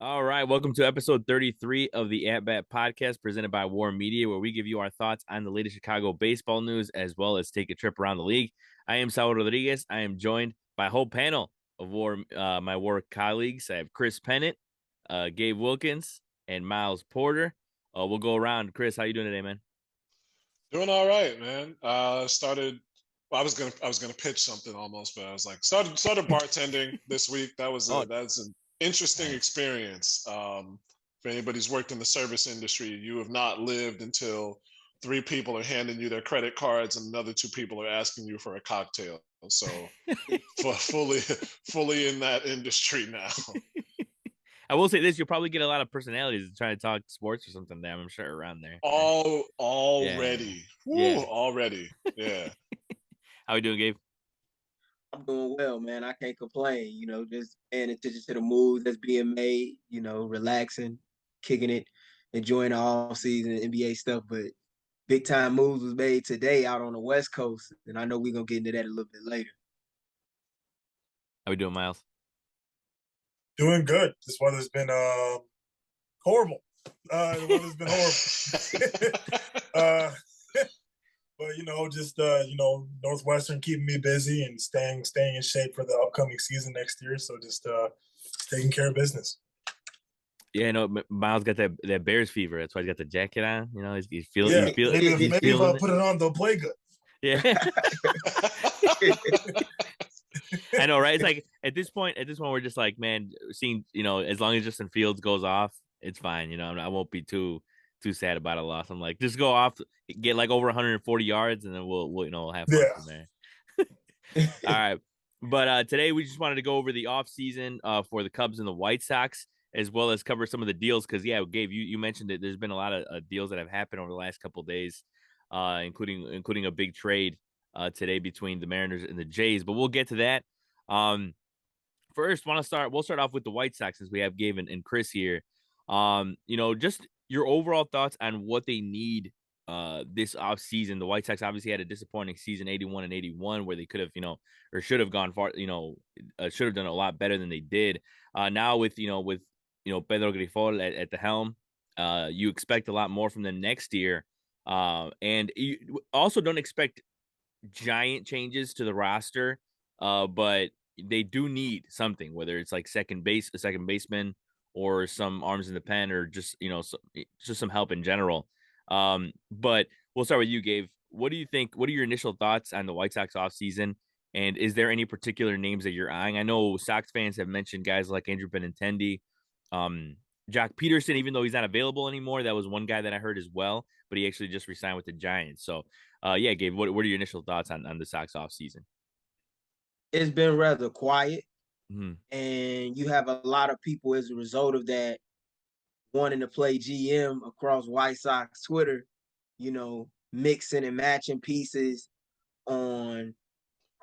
All right, welcome to episode 33 of the At Bat Podcast presented by War Media, where we give you our thoughts on the latest Chicago baseball news as well as take a trip around the league. I am Saul Rodriguez. I am joined by a whole panel of my War colleagues. I have Chris Pennant, Gabe Wilkins, and Miles Porter. We'll go around. Chris, how you doing today, man? Doing all right, man. Started. Well, I was gonna pitch something almost, but I was like started bartending this week. Oh, That's an interesting nice. experience. For anybody who's worked in the service industry, you have not lived until three people are handing you their credit cards and another two people are asking you for a cocktail. So, for fully in that industry now. I will say this: you'll probably get a lot of personalities trying to talk sports or something. There, I'm sure around there. Right? Yeah, Already, yeah. already, yeah. How we doing, Gabe? I'm doing well, man. I can't complain. Just paying attention to the moves that's being made. Relaxing, kicking it, enjoying the off season NBA stuff. But big time moves was made today out on the West Coast, and I know we're gonna get into that a little bit later. How we doing, Miles? Doing good. This weather's been horrible. The weather's been horrible. But just Northwestern keeping me busy and staying in shape for the upcoming season next year. So just taking care of business. Yeah, no, Miles got that Bears fever. That's why he's got the jacket on. He's feeling. Yeah, He's maybe if I put it on, they'll play good. Yeah, I know, right? It's like at this point, we're just like, man, seeing as long as Justin Fields goes off, it's fine. I won't be too sad about a loss. I'm like, just go off, get like over 140 yards, and then we'll have fun from there. All right. But today we just wanted to go over the offseason for the Cubs and the White Sox, as well as cover some of the deals. Because, yeah, Gabe, you mentioned that there's been a lot of deals that have happened over the last couple of days, including a big trade today between the Mariners and the Jays. But we'll get to that. First, we'll start off with the White Sox since we have Gabe and Chris here. Just your overall thoughts on what they need this offseason. The White Sox obviously had a disappointing season, 81 and 81, where they could have, or should have gone far, should have done a lot better than they did. Now with Pedro Grifol at the helm, you expect a lot more from them next year. And you also don't expect giant changes to the roster, but they do need something, whether it's like a second baseman, or some arms in the pen, or just just some help in general. But we'll start with you, Gabe. What do you think? What are your initial thoughts on the White Sox offseason? And is there any particular names that you're eyeing? I know Sox fans have mentioned guys like Andrew Benintendi, Jack Peterson, even though he's not available anymore. That was one guy that I heard as well, but he actually just resigned with the Giants. So, yeah, Gabe, what are your initial thoughts on the Sox offseason? It's been rather quiet, Mm-hmm. and you have a lot of people as a result of that wanting to play GM across White Sox Twitter, mixing and matching pieces on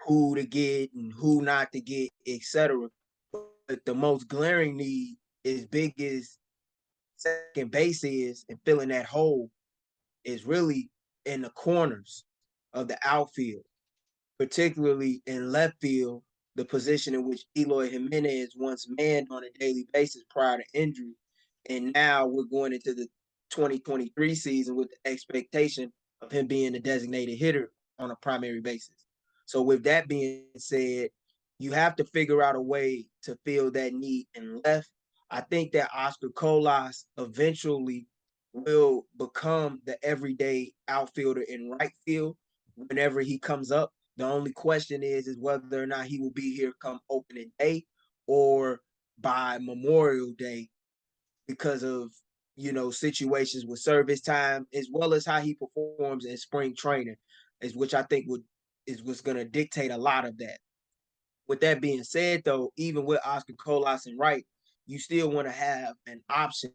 who to get and who not to get, etc. But the most glaring need, as big as second base is, and filling that hole, is really in the corners of the outfield, particularly in left field, the position in which Eloy Jimenez once manned on a daily basis prior to injury. And now we're going into the 2023 season with the expectation of him being a designated hitter on a primary basis. So with that being said, you have to figure out a way to fill that need in left. I think that Oscar Colas eventually will become the everyday outfielder in right field whenever he comes up. The only question is whether or not he will be here come opening day or by Memorial Day, because of situations with service time, as well as how he performs in spring training, which I think is what's going to dictate a lot of that. With that being said, though, even with Oscar Colas and right, you still want to have an option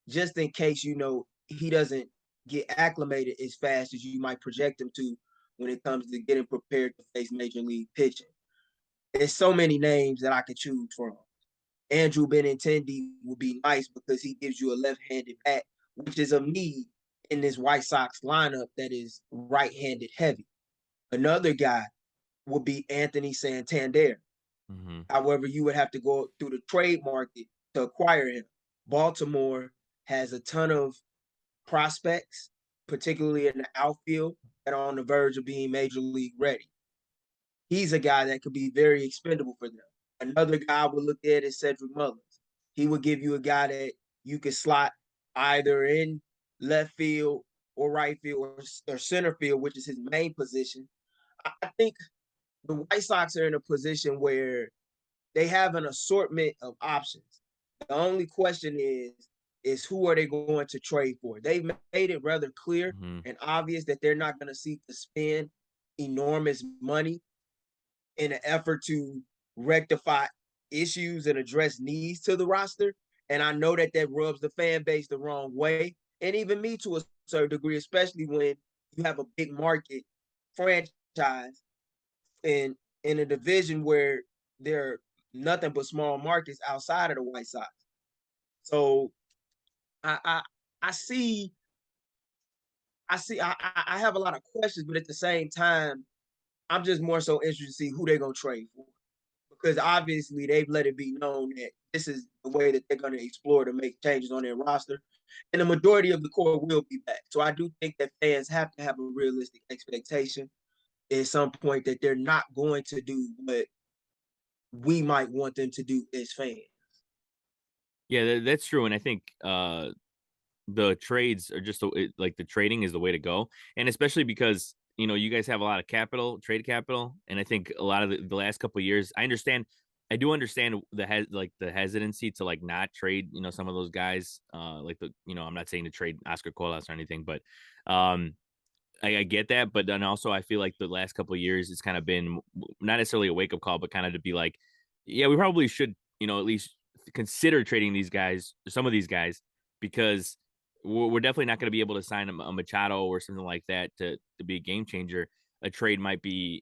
just in case he doesn't get acclimated as fast as you might project him to when it comes to getting prepared to face major league pitching. There's so many names that I could choose from. Andrew Benintendi would be nice because he gives you a left-handed bat, which is a need in this White Sox lineup that is right-handed heavy. Another guy would be Anthony Santander. Mm-hmm. However, you would have to go through the trade market to acquire him. Baltimore has a ton of prospects, particularly in the outfield, that are on the verge of being major league ready. He's a guy that could be very expendable for them. Another guy I would look at is Cedric Mullins. He would give you a guy that you could slot either in left field or right field or center field, which is his main position. I think the White Sox are in a position where they have an assortment of options. The only question is who are they going to trade for? They've made it rather clear and obvious that they're not going to seek to spend enormous money in an effort to rectify issues and address needs to the roster. And I know that rubs the fan base the wrong way, and even me to a certain degree, especially when you have a big market franchise in a division where there are nothing but small markets outside of the White Sox. So I see I have a lot of questions, but at the same time, I'm just more so interested to see who they're gonna trade for. Because obviously they've let it be known that this is the way that they're going to explore to make changes on their roster. And the majority of the core will be back. So I do think that fans have to have a realistic expectation at some point that they're not going to do what we might want them to do as fans. Yeah, that's true. And I think the trades are just like the trading is the way to go. And especially because, you guys have a lot of trade capital. And I think a lot of the last couple of years, I do understand the hesitancy to like not trade, some of those guys, I'm not saying to trade Oscar Colas or anything, but I get that. But then also I feel like the last couple of years, it's kind of been not necessarily a wake up call, but kind of to be like, yeah, we probably should, at least consider trading some of these guys, because we're definitely not going to be able to sign a Machado or something like that to be a game changer. A trade might be,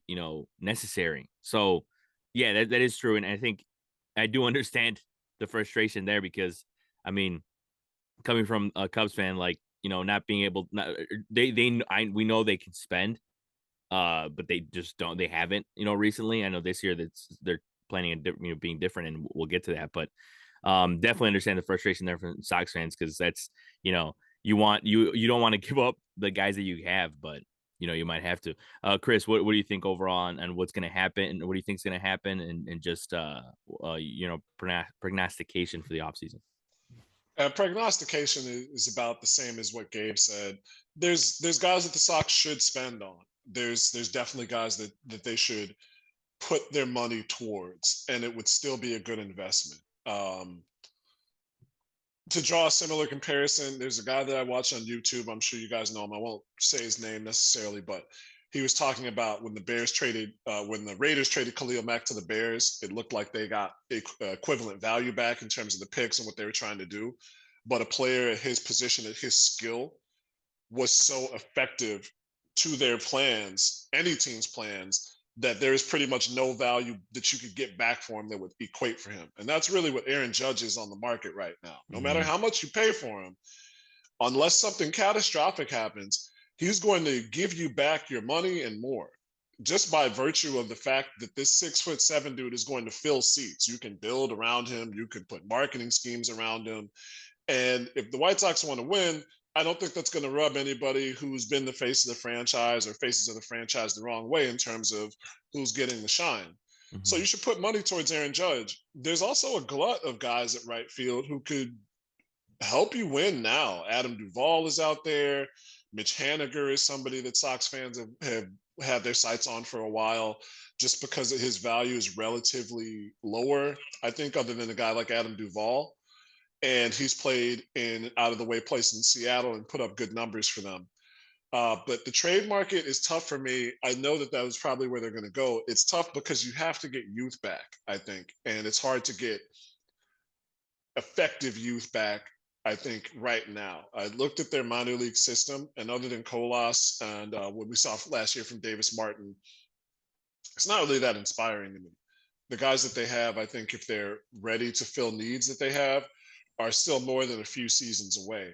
necessary. So, yeah, that is true. And I think I do understand the frustration there because, I mean, coming from a Cubs fan, like, not being able, we know they can spend, but they just don't, they haven't, recently. I know this year they're planning on, being different, and we'll get to that, but definitely understand the frustration there from Sox fans, because that's, you don't want to give up the guys that you have, but you might have to. Chris, what do you think overall on what's going to happen, and what do you think is going to happen, and just prognostication for the offseason? Prognostication is about the same as what Gabe said. There's guys that the Sox should spend on. There's definitely guys that they should put their money towards, and it would still be a good investment. To draw a similar comparison, there's a guy that I watch on YouTube. I'm sure you guys know him. I won't say his name necessarily, but he was talking about when the Raiders traded Khalil Mack to the Bears, it looked like they got equivalent value back in terms of the picks and what they were trying to do. But a player at his position, at his skill, was so effective to their plans, any team's plans, that there is pretty much no value that you could get back for him that would equate for him. And that's really what Aaron Judge is on the market right now. No matter how much you pay for him, unless something catastrophic happens, he's going to give you back your money and more, just by virtue of the fact that this 6'7" dude is going to fill seats. You can build around him. You can put marketing schemes around him. And if the White Sox want to win, I don't think that's going to rub anybody who's been the face of the franchise or faces of the franchise the wrong way in terms of who's getting the shine. So you should put money towards Aaron Judge. There's also a glut of guys at right field who could help you win now. Adam Duvall is out there. Mitch Haniger is somebody that Sox fans have had their sights on for a while, just because his value is relatively lower, I think, other than a guy like Adam Duvall. And he's played in out-of-the-way place in Seattle and put up good numbers for them. But the trade market is tough for me. I know that was probably where they're going to go. It's tough because you have to get youth back, I think. And it's hard to get effective youth back, I think, right now. I looked at their minor league system, and other than Colas and what we saw last year from Davis Martin, it's not really that inspiring to me. The guys that they have, I think, if they're ready to fill needs that they have, are still more than a few seasons away.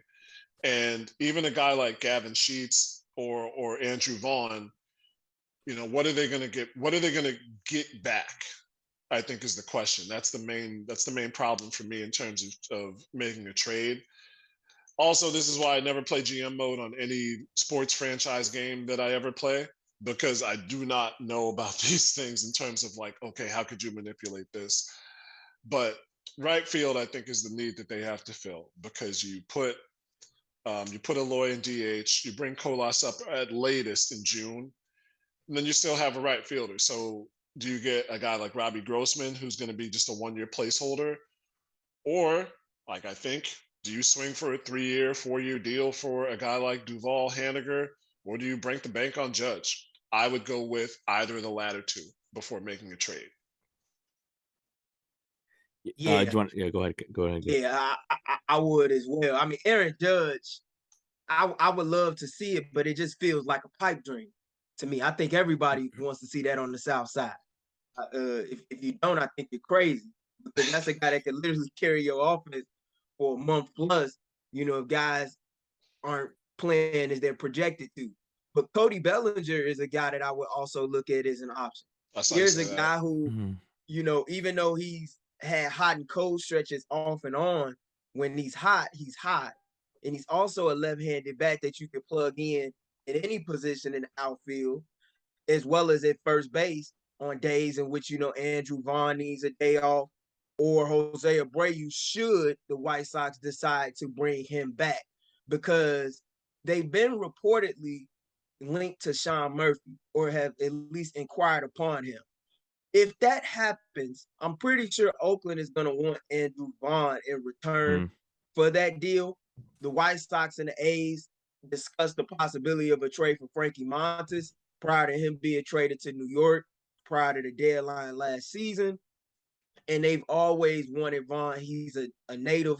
And even a guy like Gavin Sheets or Andrew Vaughn, what are they going to get? What are they going to get back? I think is the question. That's the main problem for me in terms of making a trade. Also, this is why I never play GM mode on any sports franchise game that I ever play, because I do not know about these things in terms of like, okay, how could you manipulate this? But right field, I think, is the need that they have to fill, because you put Eloy in DH, you bring Colas up at latest in June, and then you still have a right fielder. So do you get a guy like Robbie Grossman, who's going to be just a 1-year placeholder? Or, like, I think, do you swing for a 3-year, 4-year deal for a guy like Duvall Haniger? Or do you break the bank on Judge? I would go with either of the latter two before making a trade. Yeah, Go ahead. Go ahead. yeah, I would as well. I mean, Aaron Judge, I would love to see it, but it just feels like a pipe dream to me. I think everybody wants to see that on the South Side. If you don't, I think you're crazy, because that's a guy that could literally carry your offense for a month plus, you know, if guys aren't playing as they're projected to. But Cody Bellinger is a guy that I would also look at as an option. Here's a guy who, you know, even though he's had hot and cold stretches off and on, when he's hot, he's hot. And he's also a left-handed bat that you can plug in any position in the outfield, as well as at first base on days in which, you know, Andrew Vaughn needs a day off, or Jose Abreu, should the White Sox decide to bring him back, because they've been reportedly linked to Sean Murphy, or have at least inquired upon him. If that happens, I'm pretty sure Oakland is going to want Andrew Vaughn in return for that deal. The White Sox and the A's discussed the possibility of a trade for Frankie Montas prior to him being traded to New York prior to the deadline last season. And they've always wanted Vaughn. He's a native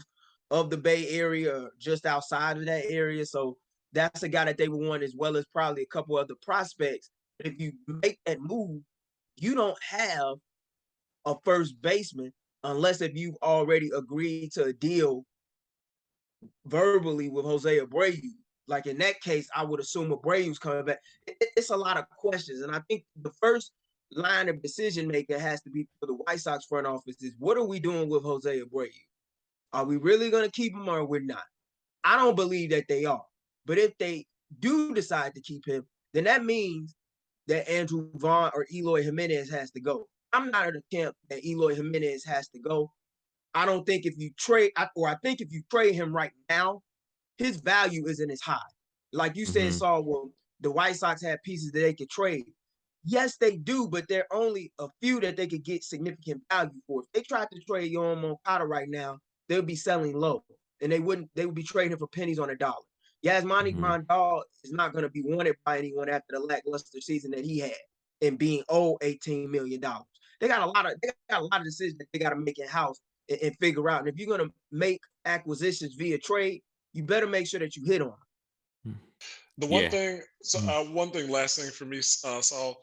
of the Bay Area, just outside of that area. So that's a guy that they would want, as well as probably a couple other prospects. But if you make that move, you don't have a first baseman unless if you've already agreed to a deal verbally with Jose Abreu. Like in that case, I would assume Abreu's coming back. It's a lot of questions. And I think the first line of decision maker has to be for the White Sox front office is, what are we doing with Jose Abreu? Are we really going to keep him, or we're not? I don't believe that they are. But if they do decide to keep him, then that means that Andrew Vaughn or Eloy Jimenez has to go. I'm not in the camp that Eloy Jimenez has to go. I don't think if you trade, I think if you trade him right now, his value isn't as high. Like you said, Saul, well, the White Sox have pieces that they could trade. Yes, they do, but there are only a few that they could get significant value for. If they tried to trade Yoan Moncada right now, they would be selling low, and they would be trading for pennies on a dollar. Yasmani Grandal is not going to be wanted by anyone after the lackluster season that he had and being owed $18 million. They got a lot of decisions that they got to make in house and figure out. And if you're going to make acquisitions via trade, you better make sure that you hit on them. The one thing, last thing for me, Saul,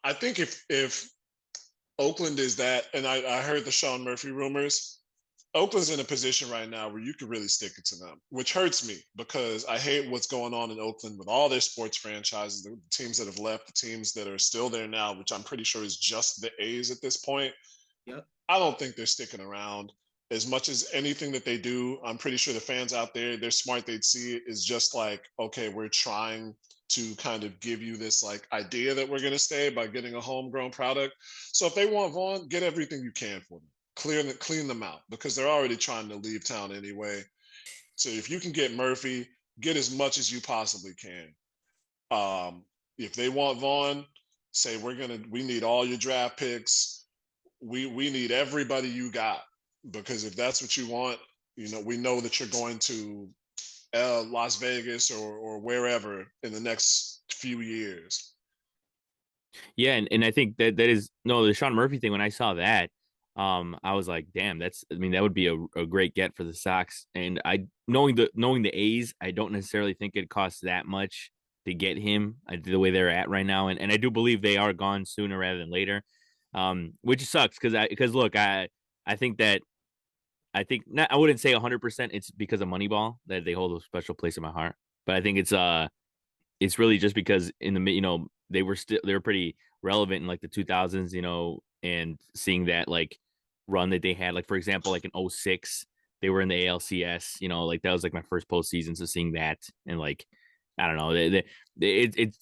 I think if Oakland is that, and I heard the Sean Murphy rumors, Oakland's in a position right now where you could really stick it to them, which hurts me because I hate what's going on in Oakland with all their sports franchises, the teams that have left, the teams that are still there now, which I'm pretty sure is just the A's at this point. Yep. I don't think they're sticking around. As much as anything that they do, I'm pretty sure the fans out there, they're smart, they'd see it is just like, okay, we're trying to kind of give you this like idea that we're going to stay by getting a homegrown product. So if they want Vaughn, get everything you can for them. Clean them out, because they're already trying to leave town anyway. So if you can get Murphy, get as much as you possibly can. If they want Vaughn, say we need all your draft picks. We need everybody you got, because if that's what you want, you know, we know that you're going to Las Vegas or wherever in the next few years. Yeah, and I think that is the Sean Murphy thing. When I saw that, I was like, damn, that would be a great get for the Sox. And knowing the A's, I don't necessarily think it costs that much to get him the way they're at right now. And I do believe they are gone sooner rather than later. Which sucks because look, I think not, I wouldn't say 100% it's because of Moneyball that they hold a special place in my heart, but I think it's really just because in the, they were pretty relevant in like the 2000s, and seeing that like run that they had, like for example, like in 06, they were in the ALCS, you know, like that was like my first postseason. So seeing that and like, I don't know,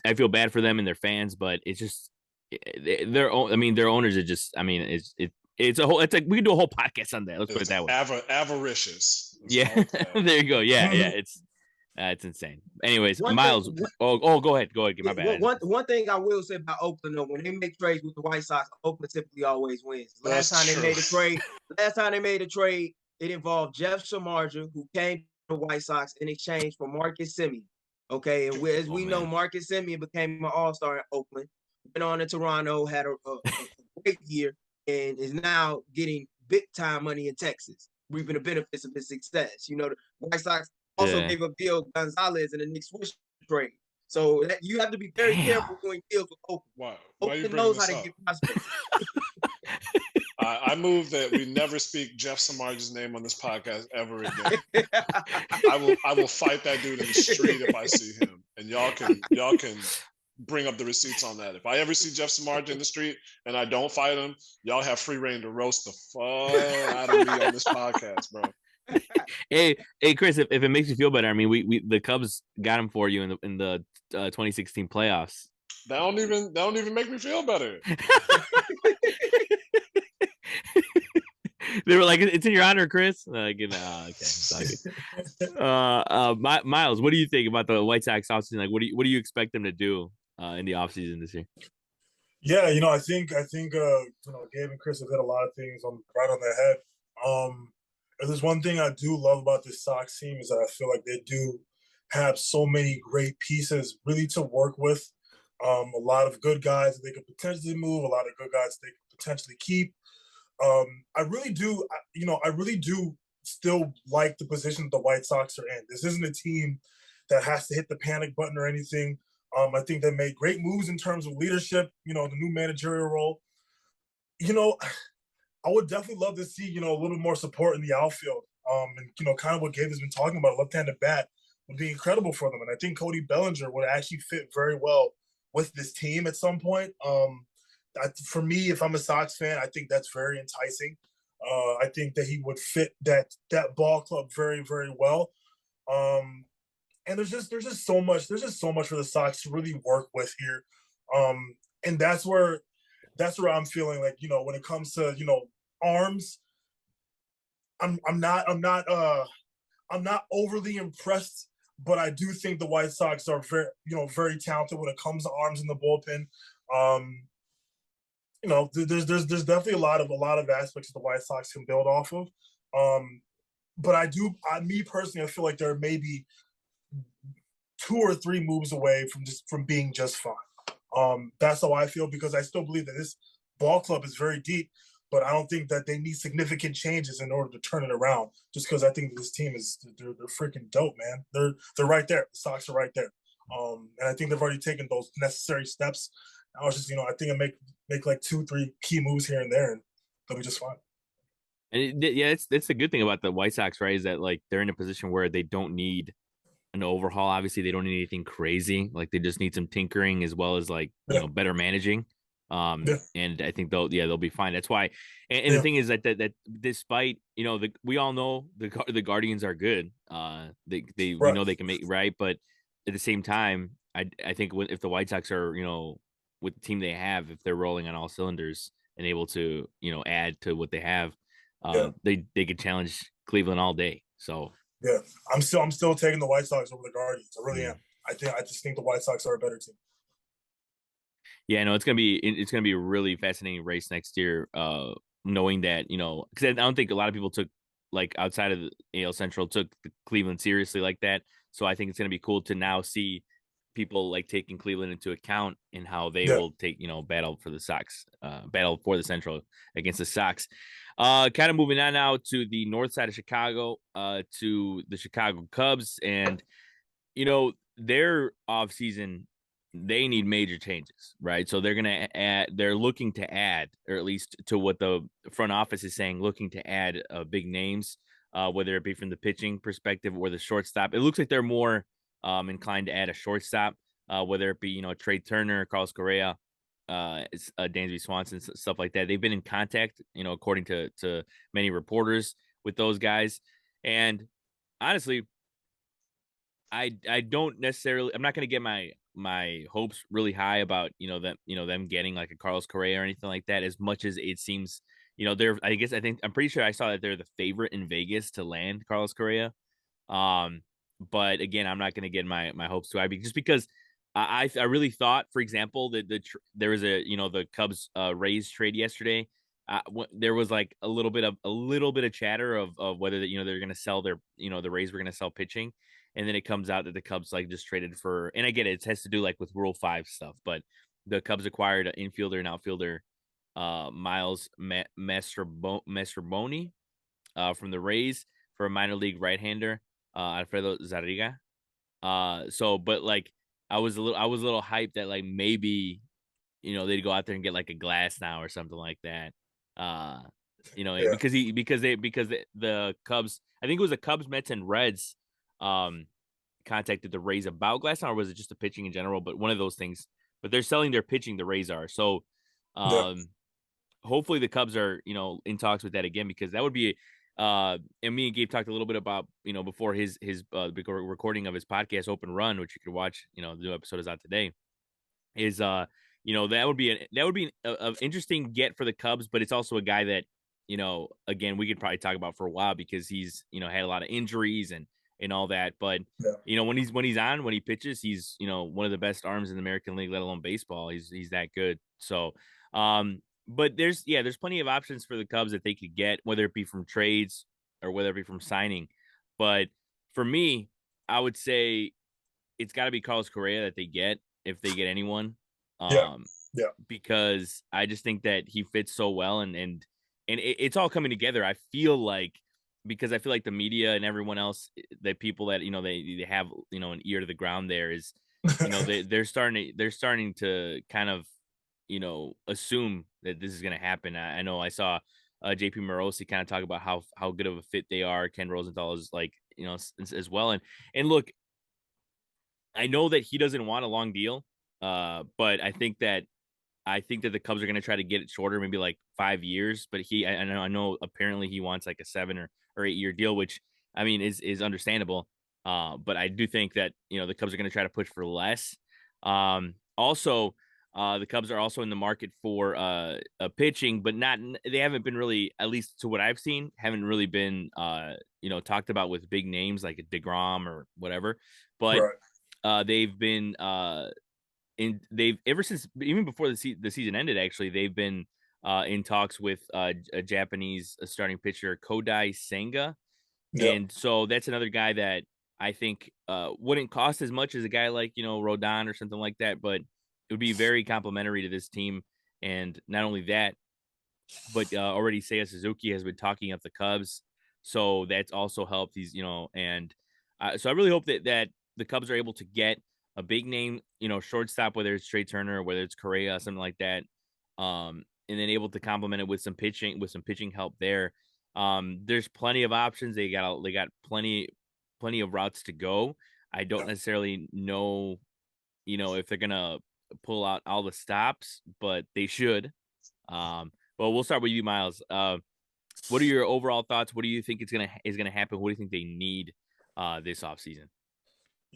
I feel bad for them and their fans, but it's just their own. I mean, their owners are just. I mean, it's a whole. It's like we can do a whole podcast on that. Let's put it that way. Avaricious. Yeah, there you go. Yeah, it's insane. Anyways, Miles. Go ahead. Get my bad. One thing I will say about Oakland though, when they make trades with the White Sox, Oakland typically always wins. Last time they made a trade, it involved Jeff Samardzija, who came to the White Sox in exchange for Marcus Semien. Okay, and as we know, Marcus Semien became an All-Star in Oakland, went on to Toronto, had a great year, and is now getting big time money in Texas, reaping the benefits of his success. You know, the White Sox also gave up Gil Gonzalez in the Nick Swish trade. So you have to be very careful doing deals with Oakland. Why Oakland knows how to get prospects. I move that we never speak Jeff Samardzija's name on this podcast ever again. I will fight that dude in the street if I see him, and y'all can bring up the receipts on that. If I ever see Jeff Samardzija in the street and I don't fight him, y'all have free reign to roast the fuck out of me on this podcast, bro. Hey, Chris, if it makes you feel better, I mean, we the Cubs got him for you in the 2016 playoffs. That don't even make me feel better. They were like, "It's in your honor, Chris." Like, okay. Miles, what do you think about the White Sox offseason? Like, what do you expect them to do in the offseason this year? Yeah, I think Gabe and Chris have hit a lot of things right on their head. If there's one thing I do love about this Sox team is that I feel like they do have so many great pieces really to work with. A lot of good guys that they could potentially move, a lot of good guys they could potentially keep. I really do still like the position the White Sox are in. This isn't a team that has to hit the panic button or anything. I think they made great moves in terms of leadership, the new managerial role. I would definitely love to see, a little more support in the outfield. And, kind of what Gabe has been talking about, a left-handed bat would be incredible for them. And I think Cody Bellinger would actually fit very well with this team at some point. For me, if I'm a Sox fan, I think that's very enticing. I think that he would fit that ball club very, very well. And there's just so much for the Sox to really work with here. And that's where I'm feeling like, when it comes to, arms, I'm not overly impressed, but I do think the White Sox are very talented when it comes to arms in the bullpen. There's definitely a lot of aspects that the White Sox can build off of. But me personally, I feel like there may be 2 or 3 moves away from being just fine. That's how I feel, because I still believe that this ball club is very deep, but I don't think that they need significant changes in order to turn it around. Just because I think this team they're freaking dope, man. They're right there. The Sox are right there. And I think they've already taken those necessary steps. I was just, I think I make like 2-3 key moves here and there, and they'll be just fine. And that's the good thing about the White Sox, right? Is that like they're in a position where they don't need an overhaul. Obviously, they don't need anything crazy. Like they just need some tinkering as well as like better managing. And I think they'll be fine. That's why. And the thing is that despite we all know the Guardians are good. We know they can make right, but at the same time, I think if the White Sox are with the team they have, if they're rolling on all cylinders and able to add to what they have, they could challenge Cleveland all day. So yeah, I'm still taking the White Sox over the Guardians. I really am. I just think the White Sox are a better team. Yeah, no, it's gonna be a really fascinating race next year. Knowing that because I don't think a lot of people took like outside of the AL Central took the Cleveland seriously like that. So I think it's gonna be cool to now see people like taking Cleveland into account and how they will take battle for the Sox, battle for the Central against the Sox. Kind of moving on now to the north side of Chicago, to the Chicago Cubs, and their offseason, they need major changes, right? So they're looking to add, or at least to what the front office is saying, looking to add big names, whether it be from the pitching perspective or the shortstop. It looks like they're more inclined to add a shortstop, whether it be Trey Turner, Carlos Correa, Dansby Swanson, stuff like that. They've been in contact, according to many reporters with those guys. And honestly, I don't necessarily. I'm not going to get my hopes really high about them getting like a Carlos Correa or anything like that. As much as it seems, they're. I'm pretty sure I saw that they're the favorite in Vegas to land Carlos Correa. But again, I'm not going to get my hopes too high just because I really thought, for example, that there was the Cubs Rays trade yesterday. There was like a little bit of chatter of whether they're going to sell the Rays were going to sell pitching, and then it comes out that the Cubs like just traded for, and I get it has to do like with Rule 5 stuff, but the Cubs acquired an infielder and outfielder, Miles Mastroboni, from the Rays for a minor league right-hander, Alfredo Zarriga. But like I was a little hyped that like maybe they'd go out there and get like a Glass now or something like that. Because the Cubs, I think it was the Cubs, Mets, and Reds contacted the Rays about Glass now, or was it just the pitching in general? But one of those things. But they're selling their pitching, the Rays are. So hopefully the Cubs are in talks with that again, because that would be and me and Gabe talked a little bit about before his recording of his podcast Open Run, which you could watch. The new episode is out today. Is that would be an interesting get for the Cubs, but it's also a guy that again we could probably talk about for a while because he's had a lot of injuries and all that. But when he pitches, he's one of the best arms in the American League, let alone baseball. He's that good. So but there's plenty of options for the Cubs that they could get, whether it be from trades or whether it be from signing. But for me, I would say it's got to be Carlos Correa that they get, if they get anyone. Because I just think that he fits so well, and it's all coming together. I feel like, because I feel like the media and everyone else, the people that they have an ear to the ground there, is they're starting to kind of assume that this is going to happen. I know I saw JP Morosi kind of talk about how good of a fit they are. Ken Rosenthal is like, as well. And look, I know that he doesn't want a long deal. But I think that the Cubs are going to try to get it shorter, maybe like 5 years. But I know apparently he wants like a 7 or 8 year deal, which I mean is understandable. But I do think that the Cubs are going to try to push for less. Also, the Cubs are also in the market for a pitching, but they haven't been really, at least to what I've seen, haven't really been talked about with big names like a DeGrom or whatever. But they've been they've ever since, even before the season ended, actually they've been in talks with a Japanese starting pitcher, Kodai Senga. And so that's another guy that I think wouldn't cost as much as a guy like Rodon or something like that, but it would be very complimentary to this team. And not only that, but already Seiya Suzuki has been talking up the Cubs, so that's also helped. So I really hope that the Cubs are able to get a big name, shortstop, whether it's Trey Turner or whether it's Correa, something like that, and then able to complement it with some pitching help there. There's plenty of options. They got plenty of routes to go. I don't necessarily know, if they're gonna pull out all the stops, but they should. But we'll start with you, Miles. What are your overall thoughts? What do you think is gonna happen? What do you think they need this offseason?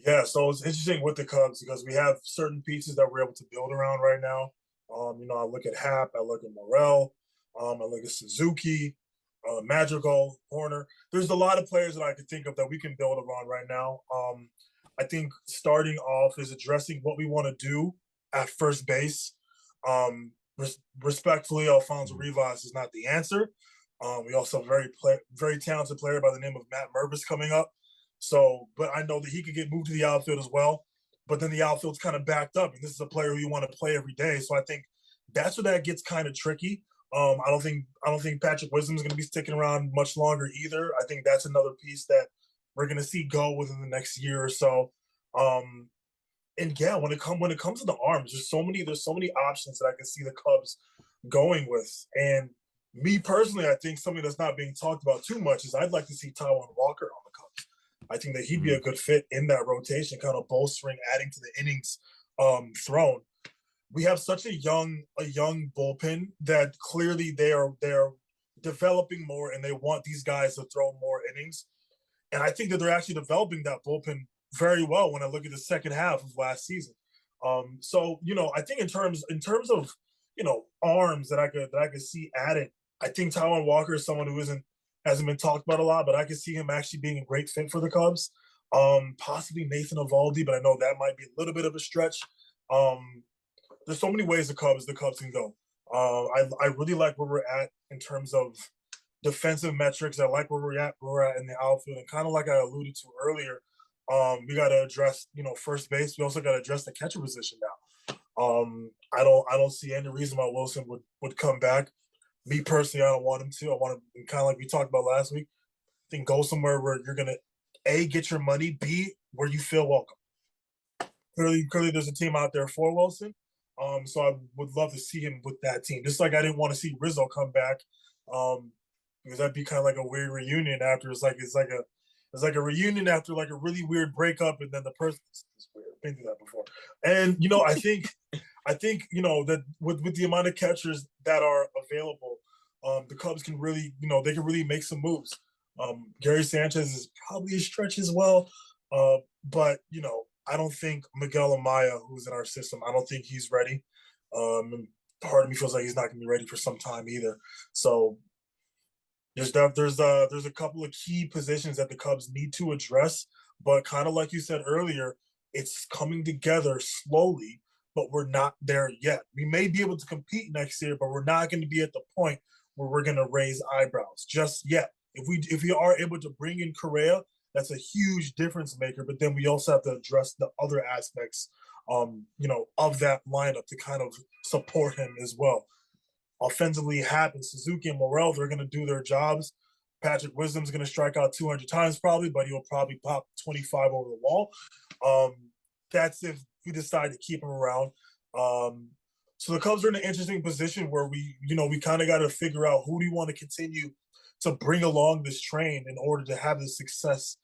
Yeah, so it's interesting with the Cubs because we have certain pieces that we're able to build around right now. I look at Happ, I look at Morel, I look at Suzuki, Madrigal, Horner. There's a lot of players that I could think of that we can build around right now. I think starting off is addressing what we want to do at first base. Respectfully, Alfonso Rivas is not the answer. We also have a very talented player by the name of Matt Mervis coming up. So, but I know that he could get moved to the outfield as well. But then the outfield's kind of backed up, and this is a player who you want to play every day. So I think that's where that gets kind of tricky. I don't think Patrick Wisdom is going to be sticking around much longer either. I think that's another piece that we're going to see go within the next year or so. And yeah, when it comes to the arms, there's so many options that I can see the Cubs going with. And me personally, I think something that's not being talked about too much is I'd like to see Taijuan Walker on the Cubs. I think that he'd be a good fit in that rotation, kind of bolstering, adding to the innings thrown. we have such a young bullpen that clearly they're developing more, and they want these guys to throw more innings. And I think that they're actually developing that bullpen very well when I look at the second half of last season. So I think in terms of arms that I could see added, I think Taijuan Walker is someone who hasn't been talked about a lot, but I could see him actually being a great fit for the Cubs. Possibly Nathan Eovaldi, but I know that might be a little bit of a stretch. There's so many ways the Cubs can go. I really like where we're at in terms of defensive metrics. I like where we're at in the outfield, and kind of like I alluded to earlier, we got to address first base. We also got to address the catcher position now. I don't see any reason why Wilson would come back. Me personally, I don't want him to. I want him kind of like we talked about last week. I think go somewhere where you're gonna A, get your money, B, where you feel welcome. Clearly, there's a team out there for Wilson. So I would love to see him with that team. Just like I didn't want to see Rizzo come back, because that'd be kind of like a weird reunion after. It's like a reunion after like a really weird breakup, and then the person is weird. I've been through that before. And I think that with the amount of catchers that are available, the Cubs can really they can really make some moves. Gary Sanchez is probably a stretch as well, but I don't think Miguel Amaya, who's in our system, I don't think he's ready. Part of me feels like he's not going to be ready for some time either. So there's a couple of key positions that the Cubs need to address, but kind of like you said earlier, it's coming together slowly, but we're not there yet. We may be able to compete next year, but we're not going to be at the point where we're going to raise eyebrows just yet. If we are able to bring in Correa, that's a huge difference maker. But then we also have to address the other aspects, of that lineup to kind of support him as well. Offensively, Happ and Suzuki and Morel, they're going to do their jobs. Patrick Wisdom's going to strike out 200 times probably, but he'll probably pop 25 over the wall. That's if we decide to keep him around. So the Cubs are in an interesting position where we kind of got to figure out who do you want to continue to bring along this train in order to have the success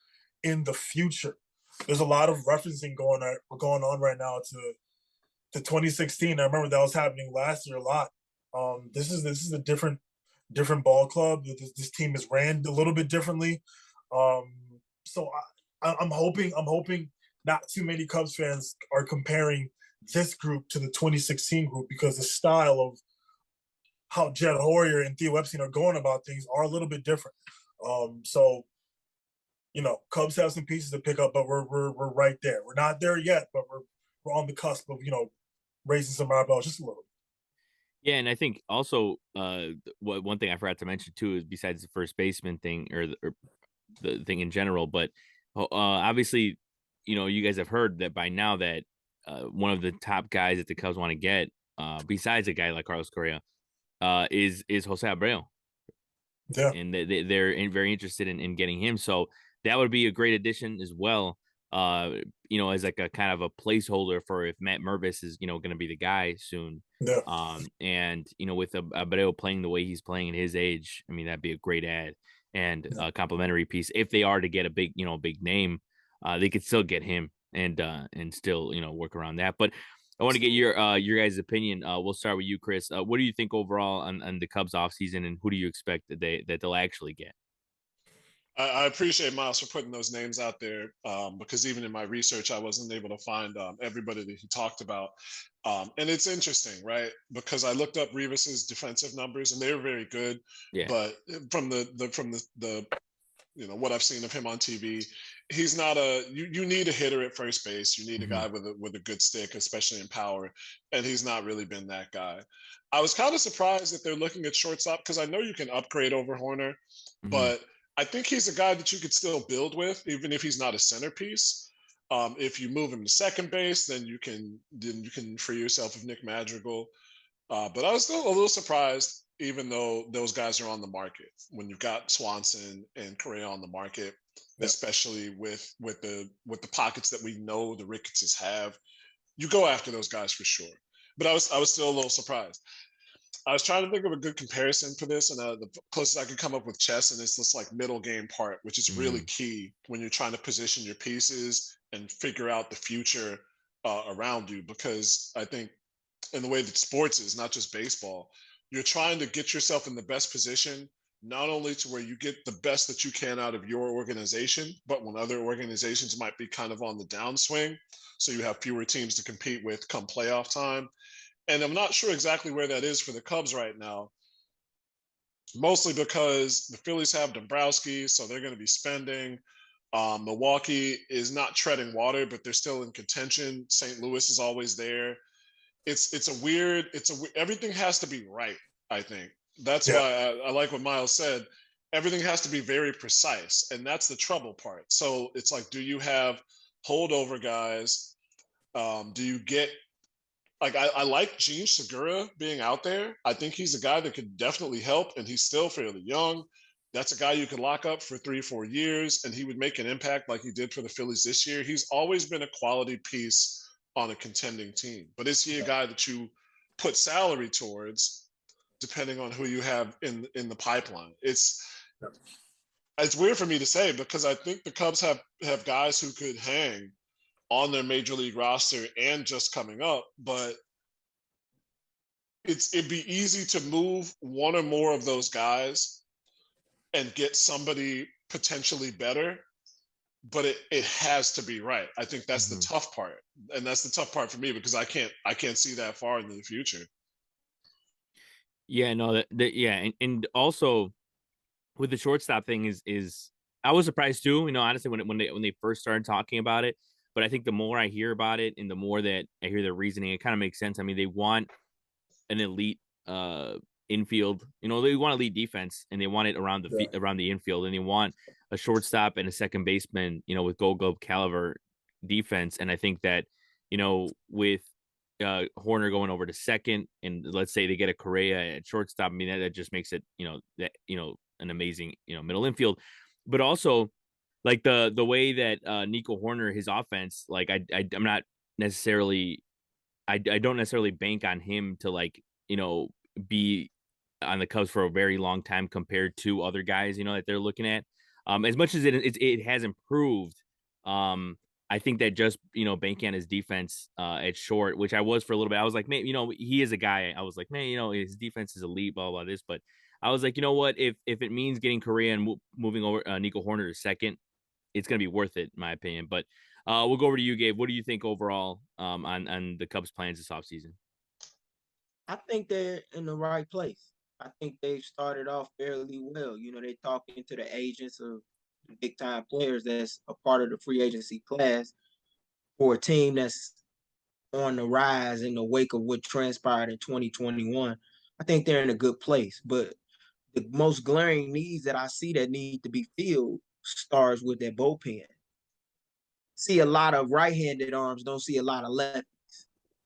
in the future. There's a lot of referencing going on right now to 2016. I remember that was happening last year a lot. This is a different ball club. This team is ran a little bit differently. So I'm hoping not too many Cubs fans are comparing this group to the 2016 group, because the style of how Jed Hoyer and Theo Epstein are going about things are a little bit different. So Cubs have some pieces to pick up, but we're right there. We're not there yet, but we're on the cusp of raising some eyebrows just a little bit. Yeah, and I think also one thing I forgot to mention too is besides the first baseman thing or the thing in general, but obviously, you guys have heard that by now that one of the top guys that the Cubs want to get, besides a guy like Carlos Correa, is Jose Abreu. Yeah, and they're very interested in getting him. So that would be a great addition as well. As like a kind of a placeholder for if Matt Mervis is going to be the guy soon. Yeah. And with Abreu playing the way he's playing at his age, I mean that'd be a great add and a complimentary piece. If they are to get a big name, they could still get him and still work around that. But I want to get your guys' opinion. We'll start with you, Chris. What do you think overall on the Cubs offseason, and who do you expect that they'll actually get? I appreciate Miles for putting those names out there, because even in my research, I wasn't able to find everybody that he talked about. And it's interesting, right? Because I looked up Rivas's defensive numbers, and they were very good. Yeah. But from the what I've seen of him on TV, he's not you need a hitter at first base. You need a guy with a good stick, especially in power, and he's not really been that guy. I was kind of surprised that they're looking at shortstop, because I know you can upgrade over Horner, but I think he's a guy that you could still build with, even if he's not a centerpiece. If you move him to second base, then you can free yourself of Nick Madrigal. But I was still a little surprised, even though those guys are on the market. When you've got Swanson and Correa on the market, especially with the pockets that we know the Ricketts have, you go after those guys for sure. But I was still a little surprised. I was trying to think of a good comparison for this, and the closest I could come up with chess, and it's this like middle game part, which is really key when you're trying to position your pieces and figure out the future around you. Because I think and the way that sports is, not just baseball. You're trying to get yourself in the best position, not only to where you get the best that you can out of your organization, but when other organizations might be kind of on the downswing, so you have fewer teams to compete with come playoff time. And I'm not sure exactly where that is for the Cubs right now, mostly because the Phillies have Dombrowski, so they're going to be spending. Milwaukee is not treading water, but they're still in contention. St. Louis is always there. Everything has to be right, I think. That's why I like what Miles said. Everything has to be very precise, and that's the trouble part. So it's like, do you have holdover guys? Do you get like I like Gene Segura being out there. I think he's a guy that could definitely help, and he's still fairly young. That's a guy you could lock up for 3-4 years, and he would make an impact like he did for the Phillies this year. He's always been a quality piece on a contending team. But is he a guy that you put salary towards, depending on who you have in the pipeline? It's weird for me to say, because I think the Cubs have guys who could hang on their major league roster and just coming up, but it'd be easy to move one or more of those guys and get somebody potentially better, but it has to be right. I think that's the tough part, and that's the tough part for me, because I can't see that far into the future. Yeah, no, and also with the shortstop thing is I was surprised too. Honestly, when they first started talking about it. But I think the more I hear about it and the more that I hear their reasoning, it kind of makes sense. I mean, they want an elite infield. They want elite defense, and they want it around the infield, and they want a shortstop and a second baseman, with Gold Glove caliber defense. And I think that, with Horner going over to second, and let's say they get a Correa at shortstop, I mean, that just makes it, an amazing, middle infield. But also, like the way that Nico Horner, his offense, like I'm not necessarily, I don't necessarily bank on him to be on the Cubs for a very long time compared to other guys, that they're looking at. As much as it has improved, I think that just banking on his defense at short, which I was for a little bit, I was like, man, he is a guy. I was like, man, his defense is elite, blah blah this, but I was like, you know what, if it means getting Correa and moving over Nico Horner to second, it's going to be worth it, in my opinion. But we'll go over to you, Gabe. What do you think overall on the Cubs' plans this offseason? I think they're in the right place. I think they've started off fairly well. They're talking to the agents of big time players that's a part of the free agency class for a team that's on the rise in the wake of what transpired in 2021. I think they're in a good place. But the most glaring needs that I see that need to be filled starts with their bullpen. See a lot of right-handed arms, don't see a lot of lefties.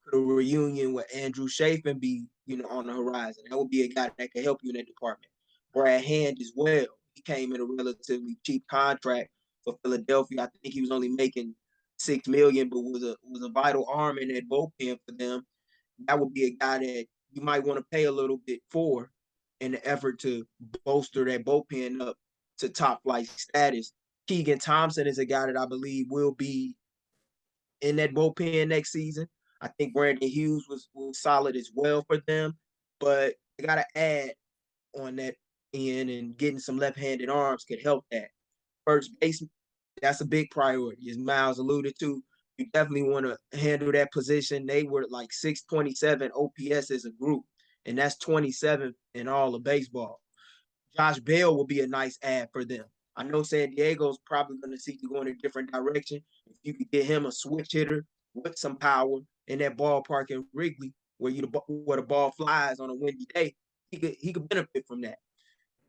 Could a reunion with Andrew Chafin be, on the horizon? That would be a guy that could help you in that department. Brad Hand as well. He came in a relatively cheap contract for Philadelphia. I think he was only making $6 million, but was a vital arm in that bullpen for them. That would be a guy that you might want to pay a little bit for in the effort to bolster that bullpen up to top flight status. Keegan Thompson is a guy that I believe will be in that bullpen next season. I think Brandon Hughes was solid as well for them, but they got to add on that end, and getting some left-handed arms could help that. First baseman, that's a big priority, as Miles alluded to. You definitely want to handle that position. They were like 627 OPS as a group, and that's 27th in all of baseball. Josh Bell will be a nice add for them. I know San Diego's probably going to seek to go in a different direction. If you could get him a switch hitter with some power in that ballpark in Wrigley, where the ball flies on a windy day, he could benefit from that.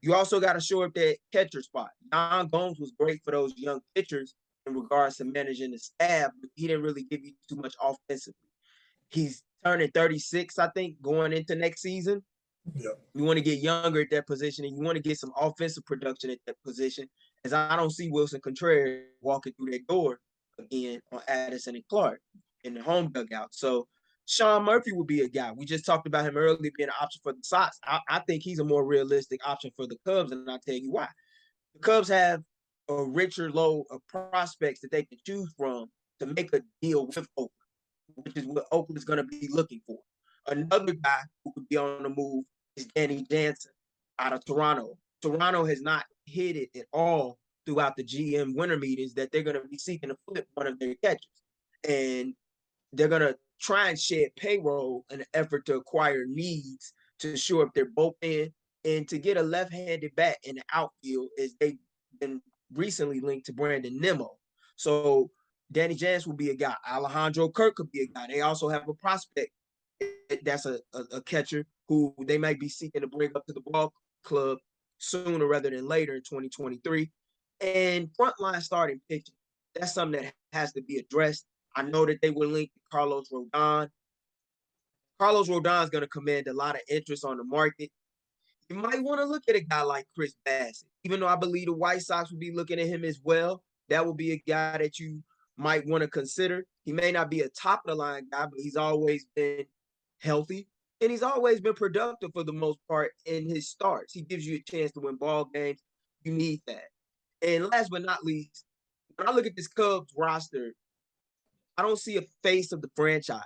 You also got to shore up that catcher spot. Don Gomes was great for those young pitchers in regards to managing the staff, but he didn't really give you too much offensively. He's turning 36, I think, going into next season. Yeah. You want to get younger at that position, and you want to get some offensive production at that position, as I don't see Wilson Contreras walking through that door again on Addison and Clark in the home dugout. So Sean Murphy would be a guy. We just talked about him earlier being an option for the Sox. I think he's a more realistic option for the Cubs, and I'll tell you why. The Cubs have a richer load of prospects that they can choose from to make a deal with Oakland, which is what Oakland's going to be looking for. Another guy who could be on the move is Danny Jansen out of Toronto. Toronto has not hit it at all throughout the GM winter meetings that they're going to be seeking to flip one of their catchers. And they're going to try and shed payroll in an effort to acquire needs to shore up their bullpen and to get a left-handed bat in the outfield, as they've been recently linked to Brandon Nimmo. So Danny Jansen will be a guy. Alejandro Kirk could be a guy. They also have a prospect that's a catcher who they might be seeking to bring up to the ball club sooner rather than later in 2023. And frontline starting pitching, that's something that has to be addressed. I know that they were linked to Carlos Rodon. Carlos Rodon is going to command a lot of interest on the market. You might want to look at a guy like Chris Bassett, even though I believe the White Sox will be looking at him as well. That will be a guy that you might want to consider. He may not be a top of the line guy, but he's always been healthy and he's always been productive for the most part in his starts. He gives you a chance to win ball games. You need that. And last but not least, when I look at this Cubs roster, I don't see a face of the franchise.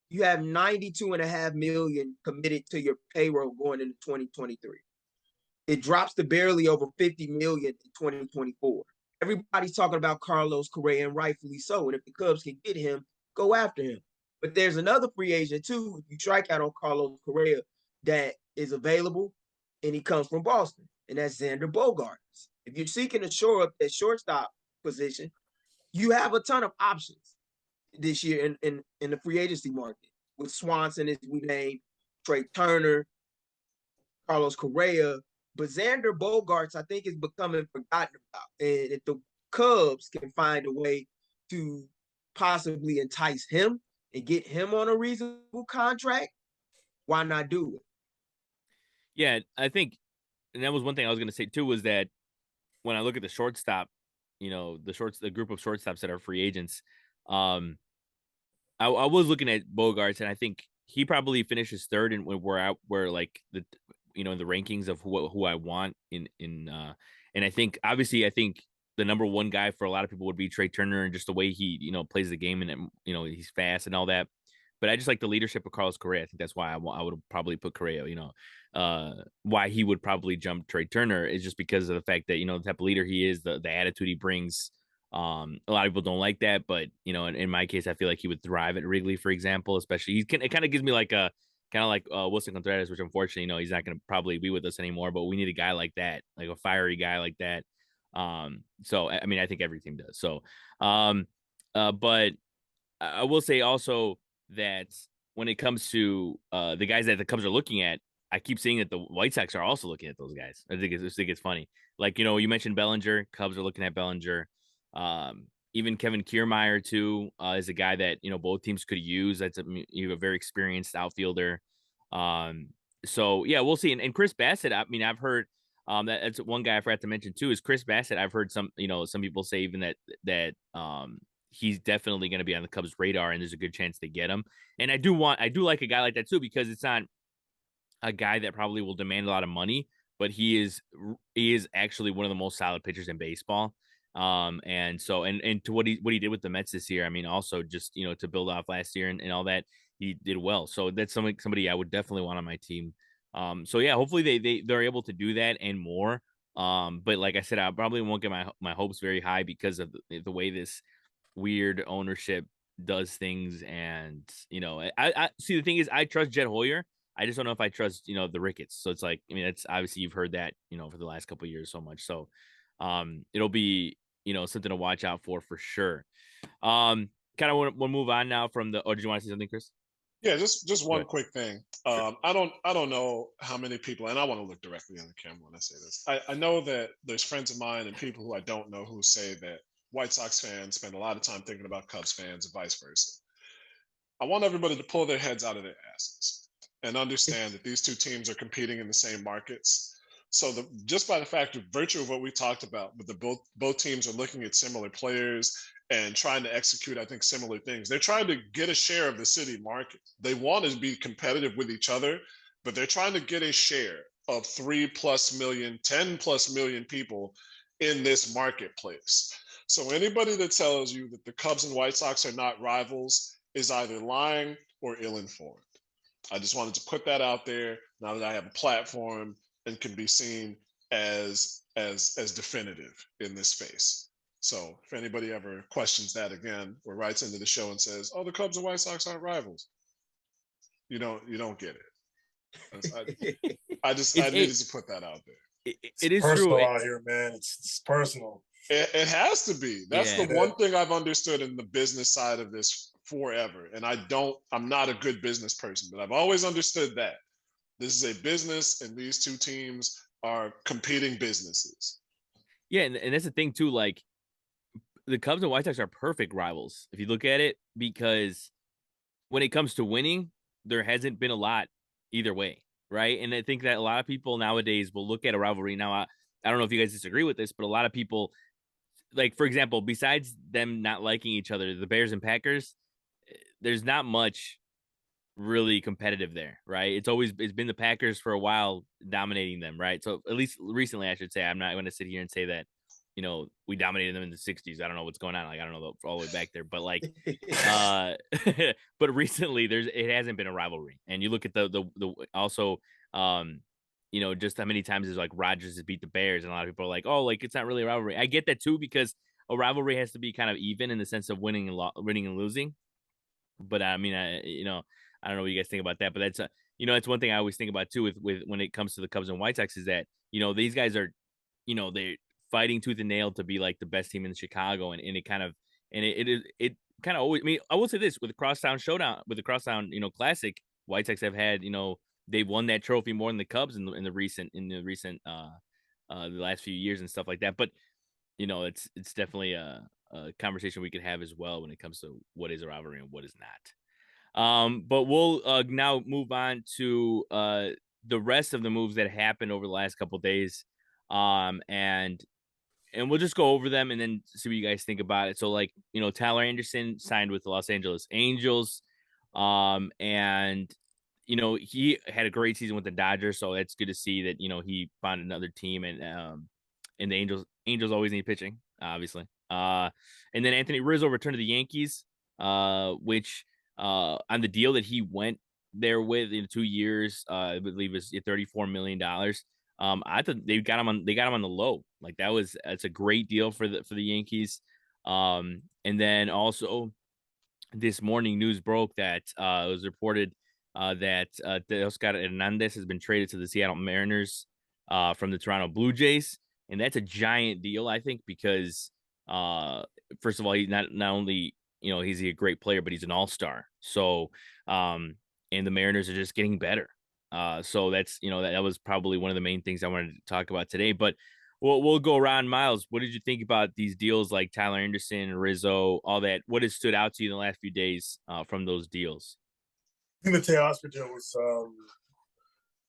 You have $92.5 million committed to your payroll going into 2023. It drops to barely over $50 million in 2024. Everybody's talking about Carlos Correa, and rightfully so. And if the Cubs can get him, go after him. But there's another free agent too. If you strike out on Carlos Correa, that is available, and he comes from Boston, and that's Xander Bogaerts. If you're seeking to shore up that shortstop position, you have a ton of options this year in the free agency market with Swanson, as we named, Trey Turner, Carlos Correa. But Xander Bogaerts, I think, is becoming forgotten about. And if the Cubs can find a way to possibly entice him and get him on a reasonable contract, why not do it? Yeah, I think, and that was one thing I was going to say too, was that when I look at the shortstop, the group of shortstops that are free agents, I was looking at Bogaerts, and I think he probably finishes third, and where like the in the rankings of who I want and I think the number one guy for a lot of people would be Trey Turner, and just the way he plays the game, and he's fast and all that. But I just like the leadership of Carlos Correa. I think that's why I would probably put Correa. Why he would probably jump Trey Turner is just because of the fact that the type of leader he is, the attitude he brings. A lot of people don't like that, but in my case, I feel like he would thrive at Wrigley, for example. Especially, it kind of gives me like a kind of like Wilson Contreras, which unfortunately, he's not going to probably be with us anymore. But we need a guy like that, like a fiery guy like that. So I mean, I think every team does. So, but I will say also that when it comes to the guys that the Cubs are looking at, I keep seeing that the White Sox are also looking at those guys. I think it's funny. Like, you mentioned Bellinger. Cubs are looking at Bellinger. Even Kevin Kiermaier too is a guy that both teams could use. That's a very experienced outfielder. So yeah, we'll see. And Chris Bassett, I mean, I've heard that's one guy I forgot to mention too, is Chris Bassett. I've heard some people say even that he's definitely going to be on the Cubs radar, and there's a good chance they get him. And I do like a guy like that too, because it's not a guy that probably will demand a lot of money, but he is actually one of the most solid pitchers in baseball. And so, and to what he did with the Mets this year, I mean, also just, to build off last year and all that, he did well. So that's somebody I would definitely want on my team. So yeah, hopefully they're able to do that and more. But like I said, I probably won't get my hopes very high because of the way this weird ownership does things. And, I see, the thing is, I trust Jed Hoyer. I just don't know if I trust, the Ricketts. So it's like, I mean, that's obviously, you've heard that, for the last couple of years so much. So, it'll be, something to watch out for sure. Kind of want to move on now from or did you want to say something, Chris? Yeah, just one quick thing. Sure. I don't know how many people, and I want to look directly on the camera when I say this. I know that there's friends of mine and people who I don't know who say that White Sox fans spend a lot of time thinking about Cubs fans and vice versa. I want everybody to pull their heads out of their asses and understand that these two teams are competing in the same markets. So just by the fact of virtue of what we talked about, but both teams are looking at similar players and trying to execute, I think, similar things. They're trying to get a share of the city market. They want to be competitive with each other, but they're trying to get a share of 3+ million, 10+ million people in this marketplace. So anybody that tells you that the Cubs and White Sox are not rivals is either lying or ill-informed. I just wanted to put that out there now that I have a platform and can be seen as definitive in this space. So if anybody ever questions that again, or writes into the show and says, "Oh, the Cubs and White Sox aren't rivals," you don't get it. I needed to put that out there. It is personal true out here, man. It's personal. It has to be. That's the one thing I've understood in the business side of this forever. And I'm not a good business person, but I've always understood that this is a business and these two teams are competing businesses. Yeah, and that's the thing too. Like, the Cubs and White Sox are perfect rivals if you look at it, because when it comes to winning, there hasn't been a lot either way, right? And I think that a lot of people nowadays will look at a rivalry. Now, I don't know if you guys disagree with this, but a lot of people, like, for example, besides them not liking each other, the Bears and Packers, there's not much really competitive there, right? It's been the Packers for a while dominating them, right? So at least recently, I should say. I'm not going to sit here and say that, we dominated them in the 60s. I don't know what's going on. Like, I don't know all the way back there, but like, but recently it hasn't been a rivalry. And you look at the also, just how many times is like Rodgers has beat the Bears, and a lot of people are like, oh, like, it's not really a rivalry. I get that too, because a rivalry has to be kind of even in the sense of winning and losing. But I mean, I don't know what you guys think about that, but that's it's one thing I always think about too with when it comes to the Cubs and White Sox, is that, these guys are, they're fighting tooth and nail to be like the best team in Chicago, and it kind of always. I mean, I will say this with the Crosstown Classic, White Sox have had, they've won that trophy more than the Cubs in the recent the last few years and stuff like that. But it's definitely a conversation we could have as well when it comes to what is a rivalry and what is not. But we'll now move on to the rest of the moves that happened over the last couple of days, and we'll just go over them and then see what you guys think about it. So, like, Tyler Anderson signed with the Los Angeles Angels, and he had a great season with the Dodgers, so it's good to see that he found another team, and the Angels always need pitching, obviously. And then Anthony Rizzo returned to the Yankees, which on the deal that he went there with in 2 years, I believe is $34 million. I thought they got him on the low. Like, that's a great deal for the Yankees. And then also this morning news broke that it was reported that Oscar Hernandez has been traded to the Seattle Mariners from the Toronto Blue Jays. And that's a giant deal, I think, because first of all, he's not only, he's a great player, but he's an all-star. So, and the Mariners are just getting better. So that's, that was probably one of the main things I wanted to talk about today. But we'll go around. Miles, what did you think about these deals like Tyler Anderson, Rizzo, all that? What has stood out to you in the last few days from those deals? I think the Teoscar deal was,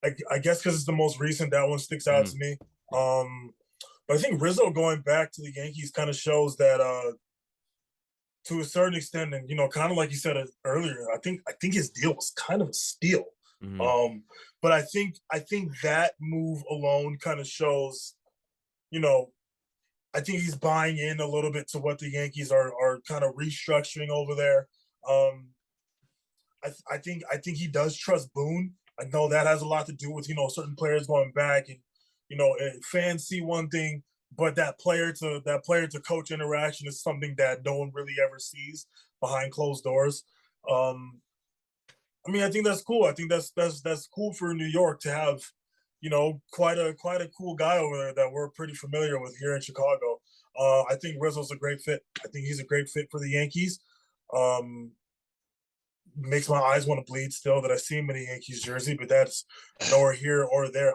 I guess because it's the most recent, that one sticks out to me. But I think Rizzo going back to the Yankees kind of shows that, to a certain extent, and kind of like you said earlier, I think his deal was kind of a steal. Mm-hmm. But I think that move alone kind of shows, I think he's buying in a little bit to what the Yankees are kind of restructuring over there. I think he does trust Boone. I know that has a lot to do with certain players going back, and fans see one thing, but that player to coach interaction is something that no one really ever sees behind closed doors. I mean, I think that's cool. I think that's cool for New York to have, quite a cool guy over there that we're pretty familiar with here in Chicago. I think Rizzo's a great fit. I think he's a great fit for the Yankees. Makes my eyes want to bleed still that I see him in a Yankees jersey, but that's nor here or there.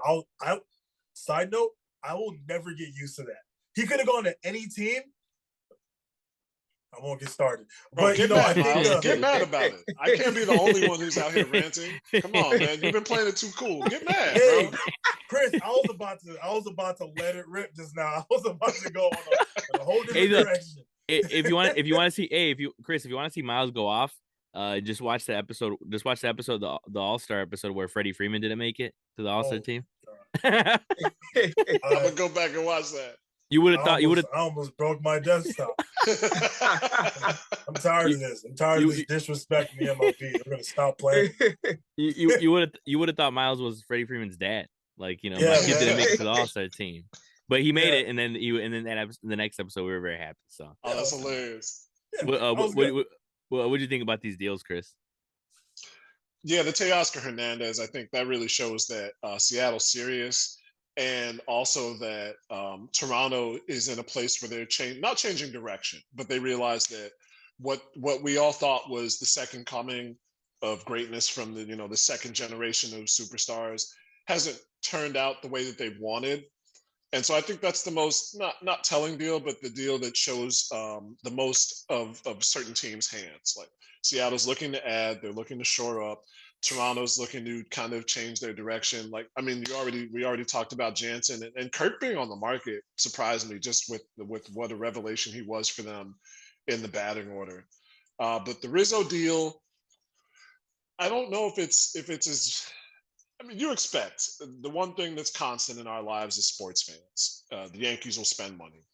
Side note, I will never get used to that. He could have gone to any team. I won't get started. But get mad about it. I can't be the only one who's out here ranting. Come on, man. You've been playing it too cool. Get mad, bro. Chris, I was about to let it rip just now. I was about to go on a whole different direction. If you want to see, Chris, if you want to see Miles go off, just watch the episode. Just watch the episode, the All-Star episode where Freddie Freeman didn't make it to the All-Star team. I'm gonna go back and watch that. You would have thought you would have. I almost broke my desktop. I'm tired of this. I'm tired of this disrespect in the MLB. We're gonna stop playing. You would have thought Miles was Freddie Freeman's dad. Like, you know, my kid didn't make it to the All-Star team, but he made it, and then the next episode we were very happy. So that's hilarious. What do you think about these deals, Chris? Yeah, the Teoscar Hernandez, I think that really shows that Seattle's serious, and also that Toronto is in a place where they're not changing direction, but they realize that what we all thought was the second coming of greatness from the second generation of superstars hasn't turned out the way that they wanted. And so I think that's the most not telling deal, but the deal that shows the most of certain teams' hands. Like Seattle's looking to add, they're looking to shore up. Toronto's looking to kind of change their direction. Like, I mean, we already talked about Jansen and Kirk being on the market surprised me just with what a revelation he was for them in the batting order. But the Rizzo deal, I don't know if it's as, I mean, you expect the one thing that's constant in our lives as sports fans. The Yankees will spend money,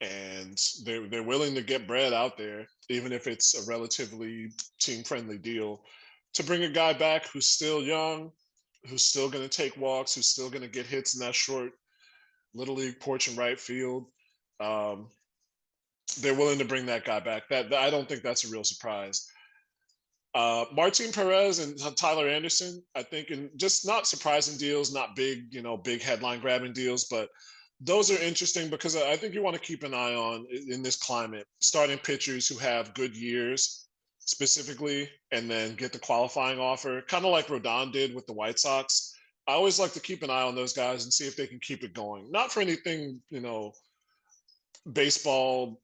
and they're willing to get bread out there, even if it's a relatively team-friendly deal, to bring a guy back who's still young, who's still going to take walks, who's still going to get hits in that short little league porch and right field. They're willing to bring that guy back. That I don't think that's a real surprise. Martin Perez and Tyler Anderson, I think, and just not surprising deals, not big headline grabbing deals, but those are interesting because I think you want to keep an eye on in this climate, starting pitchers who have good years specifically, and then get the qualifying offer, kind of like Rodon did with the White Sox. I always like to keep an eye on those guys and see if they can keep it going. Not for anything, baseball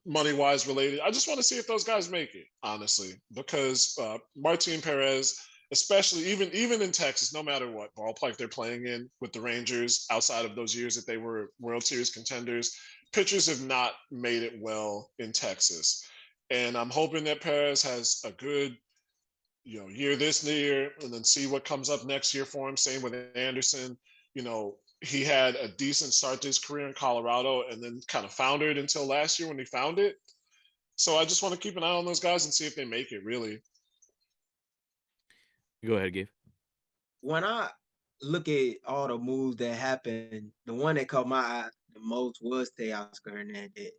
money-wise related. I just want to see if those guys make it, honestly, because Martin Perez, especially even in Texas, no matter what ballpark they're playing in with the Rangers, outside of those years that they were World Series contenders, pitchers have not made it well in Texas. And I'm hoping that Perez has a good year this year, and then see what comes up next year for him. Same with Anderson. He had a decent start to his career in Colorado and then kind of foundered until last year when he found it. So I just want to keep an eye on those guys and see if they make it, really. Go ahead, Gabe. When I look at all the moves that happened, the one that caught my eye the most was Teoscar Hernandez.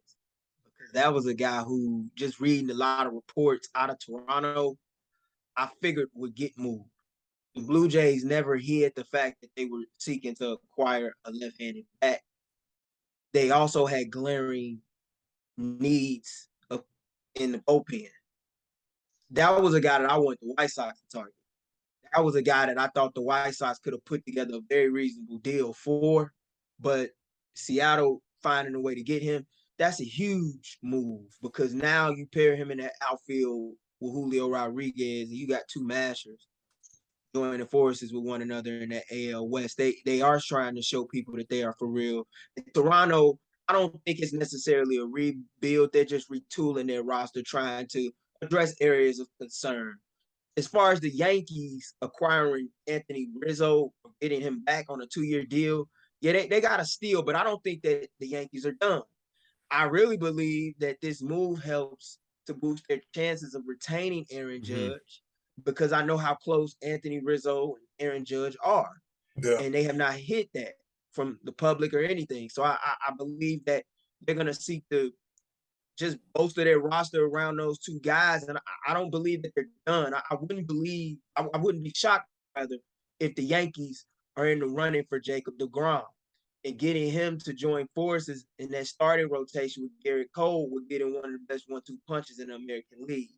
Because that was a guy who, just reading a lot of reports out of Toronto, I figured would get moved. The Blue Jays never hid the fact that they were seeking to acquire a left-handed bat. They also had glaring needs in the bullpen. That was a guy that I wanted the White Sox to target. That was a guy that I thought the White Sox could have put together a very reasonable deal for, but Seattle finding a way to get him, that's a huge move, because now you pair him in that outfield with Julio Rodriguez, and you got two mashers joining forces with one another in that AL West. They are trying to show people that they are for real. In Toronto, I don't think it's necessarily a rebuild. They're just retooling their roster, trying to address areas of concern. As far as the Yankees acquiring Anthony Rizzo, getting him back on a 2-year deal, yeah, they got a steal, but I don't think that the Yankees are done. I really believe that this move helps to boost their chances of retaining Aaron Judge, because I know how close Anthony Rizzo and Aaron Judge are. Yeah. And they have not hit that from the public or anything. So I believe that they're going to seek to just bolster their roster around those two guys. And I don't believe that they're done. I wouldn't be shocked rather if the Yankees are in the running for Jacob deGrom, and getting him to join forces in that starting rotation with Garrett Cole would get him one of the best 1-2 punches in the American League.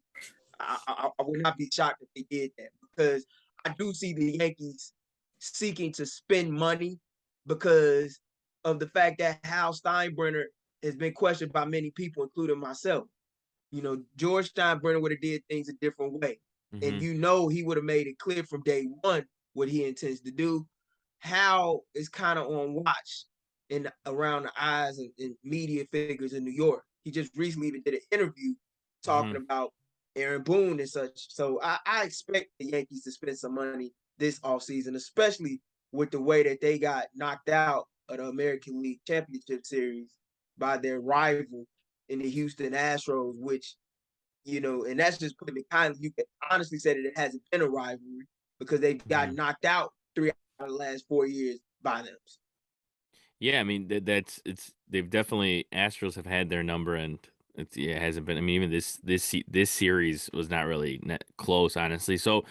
I would not be shocked if they did that, because I do see the Yankees seeking to spend money because of the fact that Hal Steinbrenner has been questioned by many people, including myself. George Steinbrenner would have did things a different way. And he would have made it clear from day one what he intends to do. Hal is kind of on watch around the eyes and media figures in New York. He just recently even did an interview talking about Aaron Boone and such. So I expect the Yankees to spend some money this offseason, especially with the way that they got knocked out of the American League Championship Series by their rival in the Houston Astros, which, you know, and that's just putting it kindly. You can honestly say that it hasn't been a rivalry because they've got knocked out 3 out of the last 4 years by them. Yeah, I mean they've definitely Astros have had their number, and it hasn't been. I mean, even this series was not really close, honestly. So,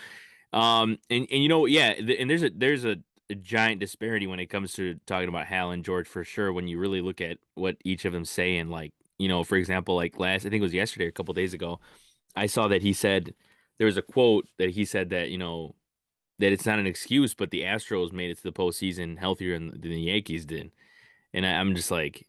and you know, yeah, and there's a giant disparity when it comes to talking about Hal and George for sure. When you really look at what each of them say, and like, you know, for example, like I think it was yesterday, or a couple days ago, I saw that he said there was a quote that he said that, you know, that it's not an excuse, but the Astros made it to the postseason healthier than the Yankees did. And I'm just like,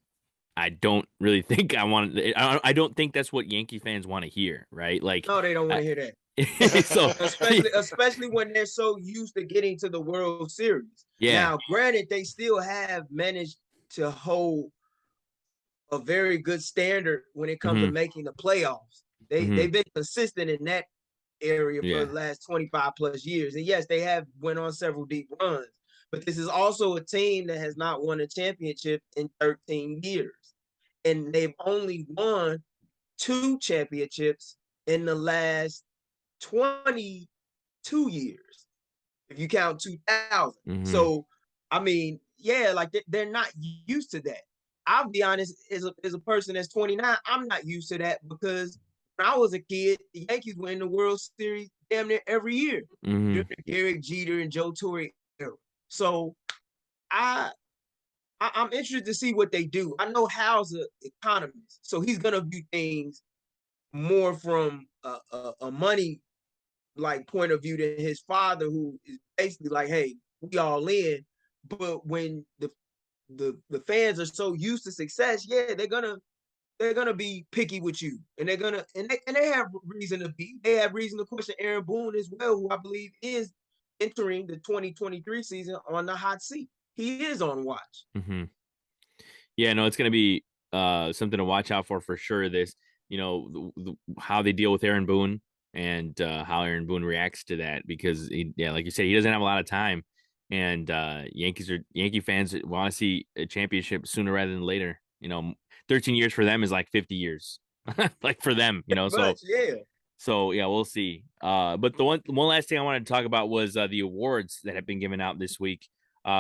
I don't really think I want. I don't think that's what Yankee fans want to hear, right? Like, No, they don't want I, to hear that. so especially when they're so used to getting to the World Series. yeah, Now, granted, they still have managed to hold a very good standard when it comes to hmm making the playoffs. They've been consistent in that area for yeah, the last 25 plus years. And yes, they have went on several deep runs, but this is also a team that has not won a championship in 13 years. And they've only won 2 championships in the last 22 years, if you count 2000. hmm So, I mean, yeah, like they're not used to that. I'll be honest, as a person that's 29, I'm not used to that because when I was a kid, the Yankees were in the World Series damn near every year hmm during the Derek Jeter and Joe Torre era. So I I'm interested to see what they do. I know Hal's an economist, so he's gonna view things more from a money like point of view than his father, who is basically like, "Hey, we all in." But when the fans are so used to success, yeah, they're gonna be picky with you, and they have reason to be. They have reason to question Aaron Boone as well, who I believe is entering the 2023 season on the hot seat. He is on watch. hmm Yeah, no, it's gonna be something to watch out for sure. This, you know, how they deal with Aaron Boone, and how Aaron Boone reacts to that, because yeah, like you said, he doesn't have a lot of time, and Yankee fans want to see a championship sooner rather than later. You know, 13 years for them is like 50 years, like for them. You know, But yeah, so yeah, we'll see. But the one last thing I wanted to talk about was the awards that have been given out this week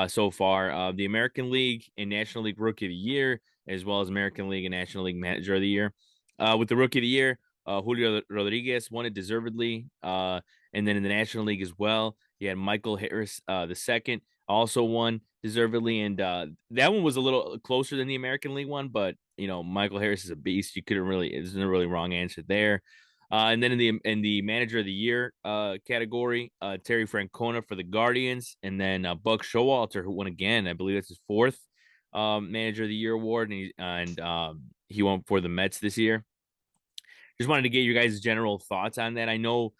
so far. The American League and National League Rookie of the Year, as well as American League and National League Manager of the Year. With the Rookie of the Year, Julio Rodriguez won it deservedly. And then in the National League as well, you had Michael Harris the second, also won deservedly, and that one was a little closer than the American League one, but you know, Michael Harris is a beast. You couldn't really, there's no really wrong answer there. And then in the Manager of the Year category, Terry Francona for the Guardians, and then Buck Showalter, who won again. I believe that's his fourth Manager of the Year award, and he won for the Mets this year. Just wanted to get your guys' general thoughts on that. I know,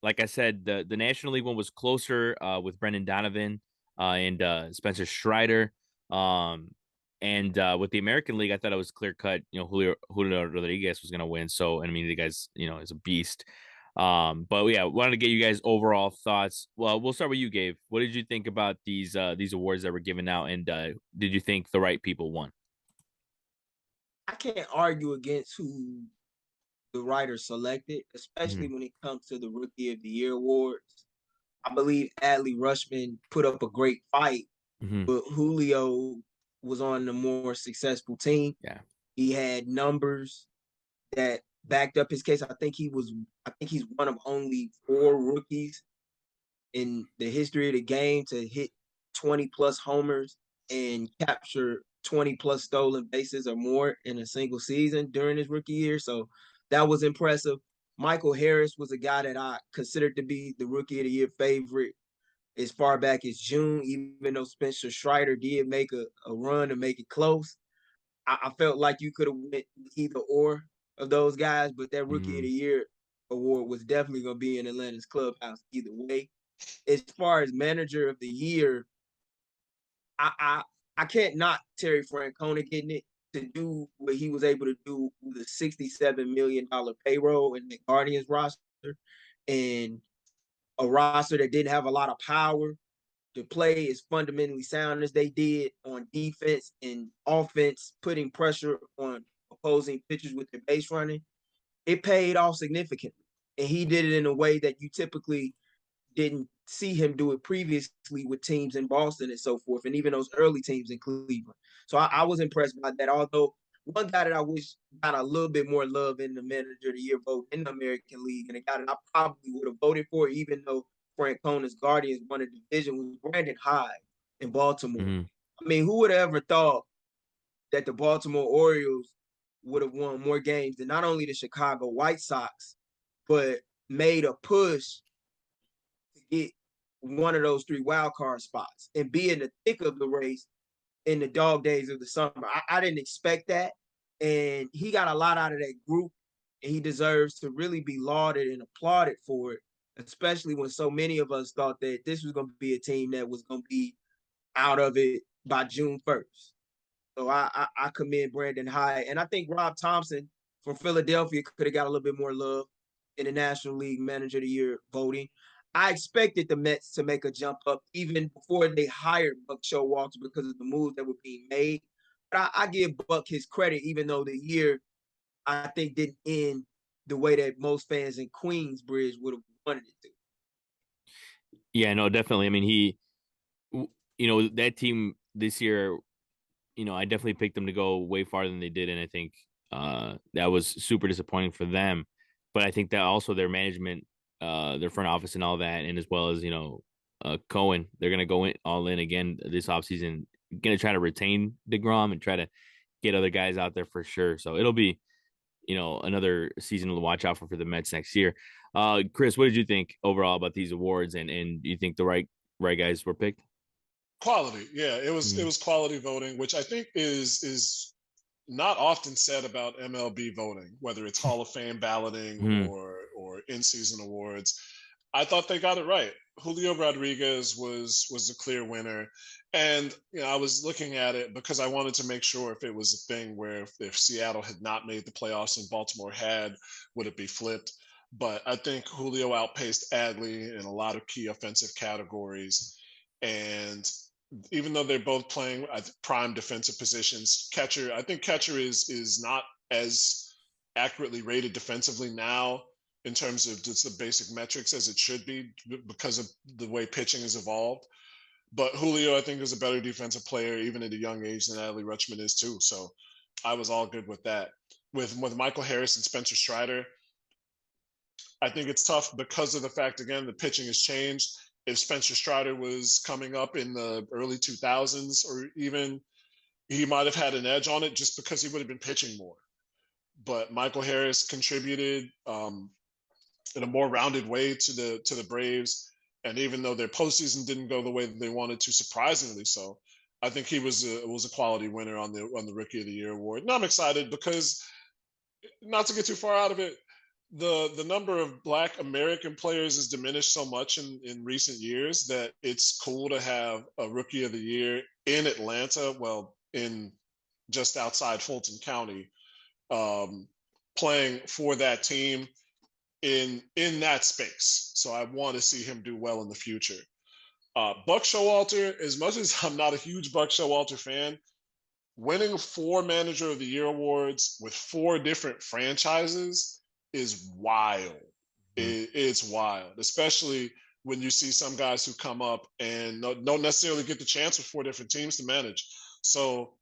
like I said, the National League one was closer with Brendan Donovan and Spencer Strider. And with the American League, I thought it was clear cut. You know, Julio Rodriguez was going to win. So, I mean, the guy's, you know, is a beast. But yeah, wanted to get you guys' overall thoughts. Well, we'll start with you, Gabe. What did you think about these awards that were given out, and did you think the right people won? I can't argue against who the writer selected, especially Mm-hmm. when it comes to the Rookie of the Year awards. I believe Adley Rushman put up a great fight, Mm-hmm. but Julio was on the more successful team. Yeah. He had numbers that backed up his case. I think he's one of only 4 rookies in the history of the game to hit 20 plus homers and capture 20 plus stolen bases or more in a single season during his rookie year. So that was impressive. Michael Harris was a guy that I considered to be the Rookie of the Year favorite as far back as June, even though Spencer Strider did make a run to make it close. I felt like you could have went either or of those guys, but that Rookie of Mm-hmm. the Year award was definitely going to be in Atlanta's clubhouse either way. As far as Manager of the Year, I can't knock Terry Francona getting it to do what he was able to do with a $67 million payroll in the Guardians roster and a roster that didn't have a lot of power the play is fundamentally sound as they did on defense and offense, putting pressure on opposing pitchers with their base running, it paid off significantly. And he did it in a way that you typically didn't see him do it previously with teams in Boston and so forth, and even those early teams in Cleveland. So I was impressed by that. Although one guy that I wish got a little bit more love in the Manager of the Year vote in the American League, and a guy that I probably would have voted for, even though Francona's Guardians won a division, was Brandon Hyde in Baltimore. Mm-hmm. I mean, who would have ever thought that the Baltimore Orioles would have won more games than not only the Chicago White Sox, but made a push to get one of those 3 wild card spots and be in the thick of the race in the dog days of the summer. I didn't expect that. And he got a lot out of that group, and he deserves to really be lauded and applauded for it, especially when so many of us thought that this was going to be a team that was going to be out of it by June 1st. So I commend Brandon Hyde. And I think Rob Thompson from Philadelphia could have got a little bit more love in the National League Manager of the Year voting. I expected the Mets to make a jump up even before they hired Buck Showalter because of the moves that were being made. But I give Buck his credit, even though the year, I think, didn't end the way that most fans in Queensbridge would have wanted it to. Yeah, no, definitely. I mean, that team this year, I definitely picked them to go way farther than they did. And I think that was super disappointing for them. But I think that also their management, their front office and all that, and as well as, Cohen, they're going to go all in again this offseason, going to try to retain DeGrom and try to get other guys out there for sure. So it'll be, another season to watch out for the Mets next year. Chris, what did you think overall about these awards? And do you think the right guys were picked? Quality. Yeah, it was quality voting, which I think is not often said about MLB voting, whether it's Hall of Fame balloting or in-season awards. I thought they got it right. Julio Rodriguez was the clear winner. And I was looking at it because I wanted to make sure if it was a thing where if Seattle had not made the playoffs and Baltimore had, would it be flipped? But I think Julio outpaced Adley in a lot of key offensive categories. And even though they're both playing prime defensive positions, I think catcher is not as accurately rated defensively now in terms of just the basic metrics as it should be because of the way pitching has evolved. But Julio, I think, is a better defensive player even at a young age than Adley Rutschman is too. So I was all good with that. With Michael Harris and Spencer Strider, I think it's tough because of the fact, again, the pitching has changed. If Spencer Strider was coming up in the early 2000s, or even he might have had an edge on it just because he would have been pitching more. But Michael Harris contributed in a more rounded way to the Braves. And even though their postseason didn't go the way that they wanted to, surprisingly so, I think he was a quality winner on the Rookie of the Year award. And I'm excited because, not to get too far out of it, the number of Black American players has diminished so much in recent years that it's cool to have a Rookie of the Year in Atlanta, well, in just outside Fulton County, playing for that team in that space. So I want to see him do well in the future. Buck Showalter, as much as I'm not a huge Buck Showalter fan, winning 4 Manager of the Year awards with 4 different franchises is wild. It's wild, especially when you see some guys who come up and don't necessarily get the chance with 4 different teams to manage. So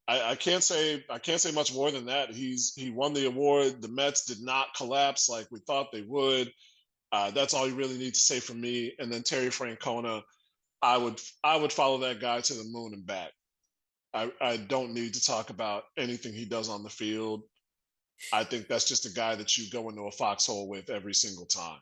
I can't say much more than that. He won the award. The Mets did not collapse like we thought they would. That's all you really need to say from me. And then Terry Francona, I would follow that guy to the moon and back. I don't need to talk about anything he does on the field. I think that's just a guy that you go into a foxhole with every single time.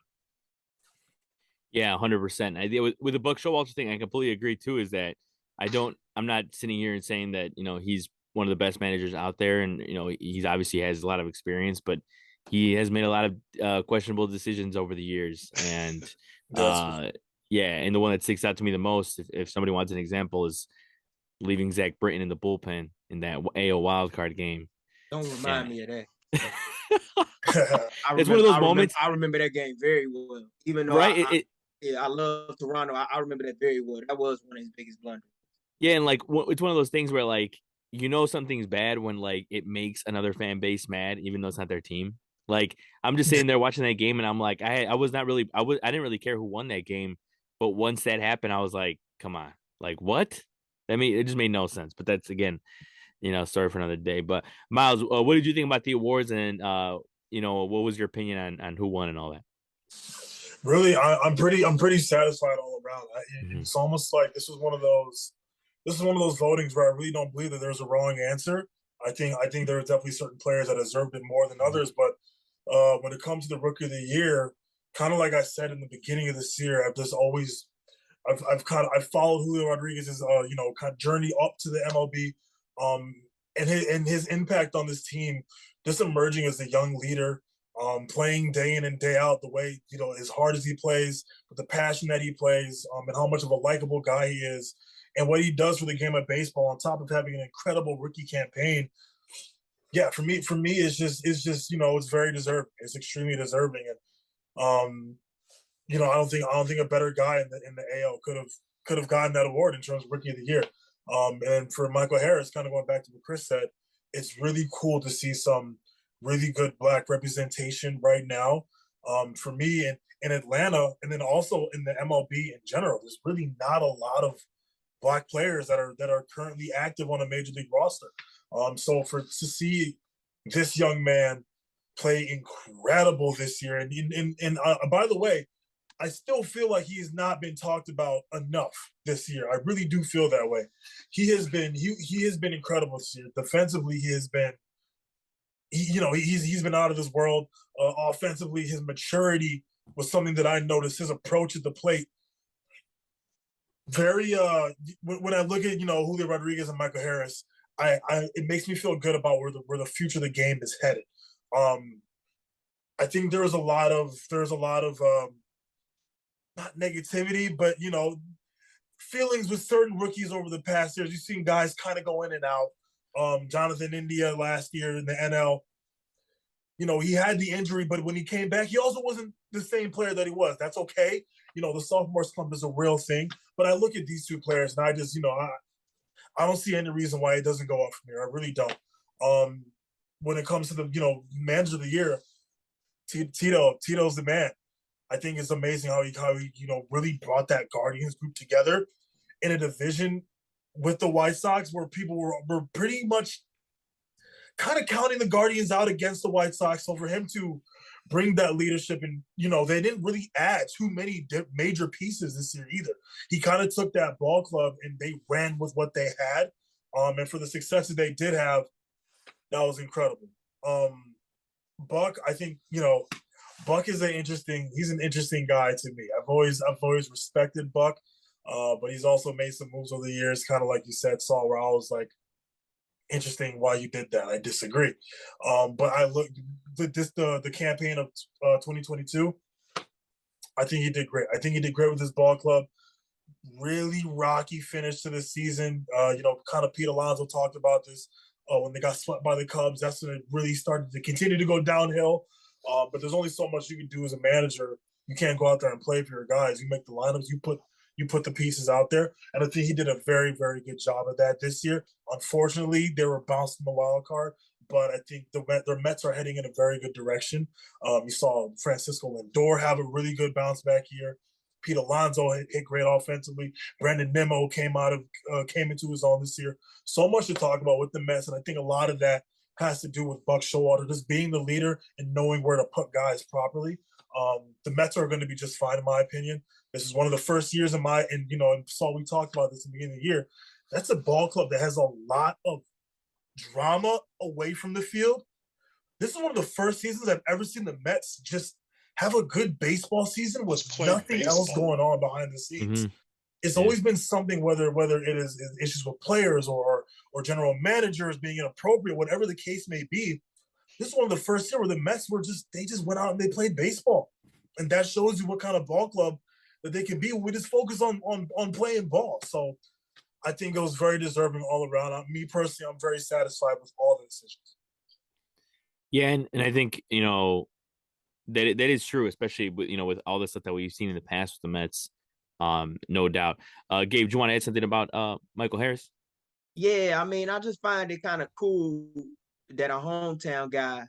Yeah, 100%. With the Buck Showalter thing, I completely agree too. Is that I'm not sitting here and saying that he's one of the best managers out there, and he's obviously has a lot of experience, but he has made a lot of questionable decisions over the years. And yeah, and the one that sticks out to me the most, if somebody wants an example, is leaving Zach Britton in the bullpen in that AL wildcard game. Don't remind me of that. It's one of those moments. I remember that game very well, even though right. Yeah, I love Toronto. I remember that very well. That was one of his biggest blunders. Yeah, and like it's one of those things where like something's bad when like it makes another fan base mad, even though it's not their team. Like I'm just sitting there watching that game, and I'm like, I was not really, I didn't really care who won that game, but once that happened, I was like, come on, like what? I mean, it just made no sense. But that's again, story for another day. But Miles, what did you think about the awards, and what was your opinion on who won and all that? Really, I'm pretty satisfied all around. Mhm. It's almost like this is one of those votings where I really don't believe that there's a wrong answer. I think there are definitely certain players that deserved it more than others, but when it comes to the Rookie of the Year, kind of like I said in the beginning of this year, I've followed Julio Rodriguez's kind of journey up to the MLB, um, and his impact on this team, just emerging as a young leader, playing day in and day out the way as hard as he plays, with the passion that he plays, and how much of a likable guy he is, and what he does for the game of baseball, on top of having an incredible rookie campaign. Yeah, for me, it's very deserving. It's extremely deserving, and I don't think a better guy in the AL could have gotten that award in terms of Rookie of the Year. And for Michael Harris, kind of going back to what Chris said, it's really cool to see some really good Black representation right now. For me in Atlanta, and then also in the MLB in general, there's really not a lot of Black players that are currently active on a major league roster. So to see this young man play incredible this year, and by the way, I still feel like he has not been talked about enough this year. I really do feel that way. He has been incredible this year. Defensively, he's been out of this world. Offensively, his maturity was something that I noticed. His approach at the plate, very when I look at Julio Rodriguez and Michael Harris, it makes me feel good about where the future of the game is headed. I think there's a lot of not negativity, but feelings with certain rookies over the past years. You've seen guys kind of go in and out. Jonathan India last year in the NL, he had the injury, but when he came back, he also wasn't the same player that he was. That's okay. The sophomore slump is a real thing. But I look at these two players, and I just, I don't see any reason why it doesn't go up from here. I really don't. When it comes to the, manager of the year, Tito's the man. I think it's amazing how he really brought that Guardians group together in a division with the White Sox where people were pretty much kind of counting the Guardians out against the White Sox. So for him to bring that leadership, and they didn't really add too many major pieces this year either. He kind of took that ball club and they ran with what they had, and for the successes they did have, that was incredible. Buck, I think Buck is he's an interesting guy to me. I've always respected Buck, but he's also made some moves over the years, kind of like you said, Saul, where I was like, interesting why you did that. I disagree. But I look the campaign of 2022. I think he did great. I think he did great with his ball club. Really rocky finish to the season. Kind of Pete Alonso talked about this when they got swept by the Cubs. That's when it really started to continue to go downhill. But there's only so much you can do as a manager. You can't go out there and play for your guys. You make the lineups. You put the pieces out there. And I think he did a very, very good job of that this year. Unfortunately, they were bounced in the wild card, but I think their Mets are heading in a very good direction. You saw Francisco Lindor have a really good bounce back year. Pete Alonso hit great offensively. Brandon Nimmo came into his own this year. So much to talk about with the Mets, and I think a lot of that has to do with Buck Showalter just being the leader and knowing where to put guys properly. The Mets are going to be just fine, in my opinion. This is one of the first years and Saul, we talked about this in the beginning of the year. That's a ball club that has a lot of drama away from the field. This is one of the first seasons I've ever seen the Mets just have a good baseball season with nothing else going on behind the scenes. Mm-hmm. It's always been something, whether it is issues with players or general managers being inappropriate, whatever the case may be. This is one of the first years where the Mets they just went out and they played baseball. And that shows you what kind of ball club that they can be. We just focus on playing ball. So I think it was very deserving all around. Me personally, I'm very satisfied with all the decisions. Yeah, and I think, That is true, especially with with all the stuff that we've seen in the past with the Mets. No doubt. Gabe, do you want to add something about Michael Harris? Yeah, I mean, I just find it kind of cool that a hometown guy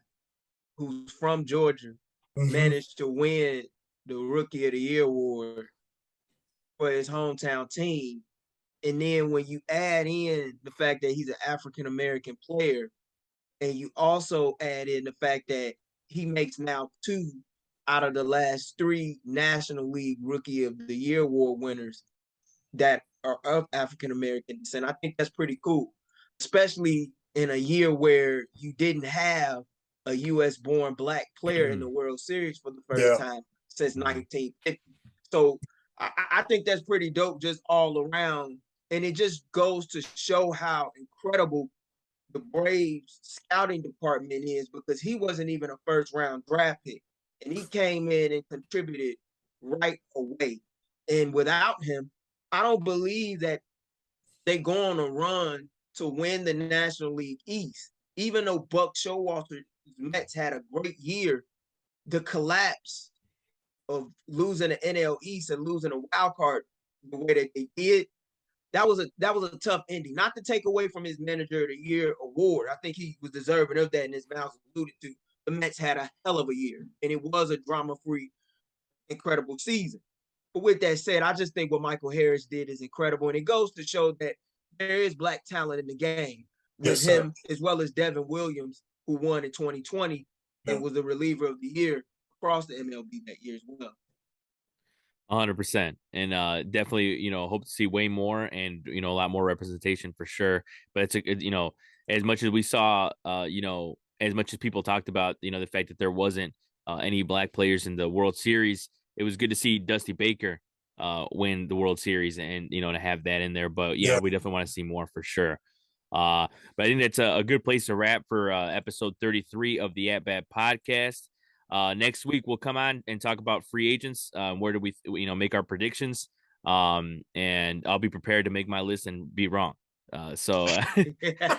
who's from Georgia managed to win the Rookie of the Year award for his hometown team. And then when you add in the fact that he's an African American player, and you also add in the fact that he makes now 2 out of the last 3 National League Rookie of the Year award winners that are of African American descent. I think that's pretty cool, especially in a year where you didn't have a U.S. born black player in the World Series for the first time since 1950. So I think that's pretty dope just all around. And it just goes to show how incredible the Braves scouting department is, because he wasn't even a first round draft pick. And he came in and contributed right away. And without him, I don't believe that they go on a run to win the National League East. Even though Buck Showalter's Mets had a great year, the collapse of losing the NL East and losing a wild card the way that they did, that was a tough ending. Not to take away from his Manager of the Year award. I think he was deserving of that, and as Miles alluded to, the Mets had a hell of a year, and it was a drama-free, incredible season. But with that said, I just think what Michael Harris did is incredible, and it goes to show that there is black talent in the game with him, as well as Devin Williams, who won in 2020 and was the reliever of the year across the MLB that year as well. 100%. And definitely, hope to see way more and, a lot more representation for sure. But as much as we saw, as much as people talked about, the fact that there wasn't any black players in the World Series, it was good to see Dusty Baker win the World Series and, to have that in there. But yeah, we definitely want to see more for sure. But I think that's a good place to wrap for episode 33 of the At Bat podcast. Next week we'll come on and talk about free agents. Where do we, make our predictions? And I'll be prepared to make my list and be wrong. But the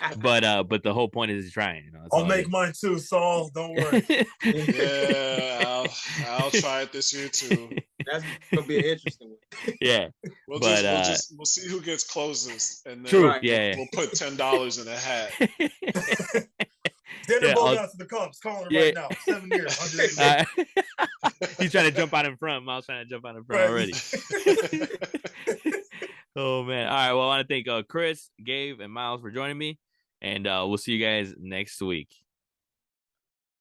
whole point is trying. I'll make mine too, Saul. Don't worry. Yeah, I'll try it this year too. That's gonna be an interesting one. Yeah, we'll see who gets closest, and then true. We'll put $10 in a hat. Xander Bogaerts to the Cubs, calling it right now. 7 years, 100 years. He's trying to jump out in front. Miles trying to jump out in front already. Oh man! All right. Well, I want to thank Chris, Gabe, and Miles for joining me, and we'll see you guys next week.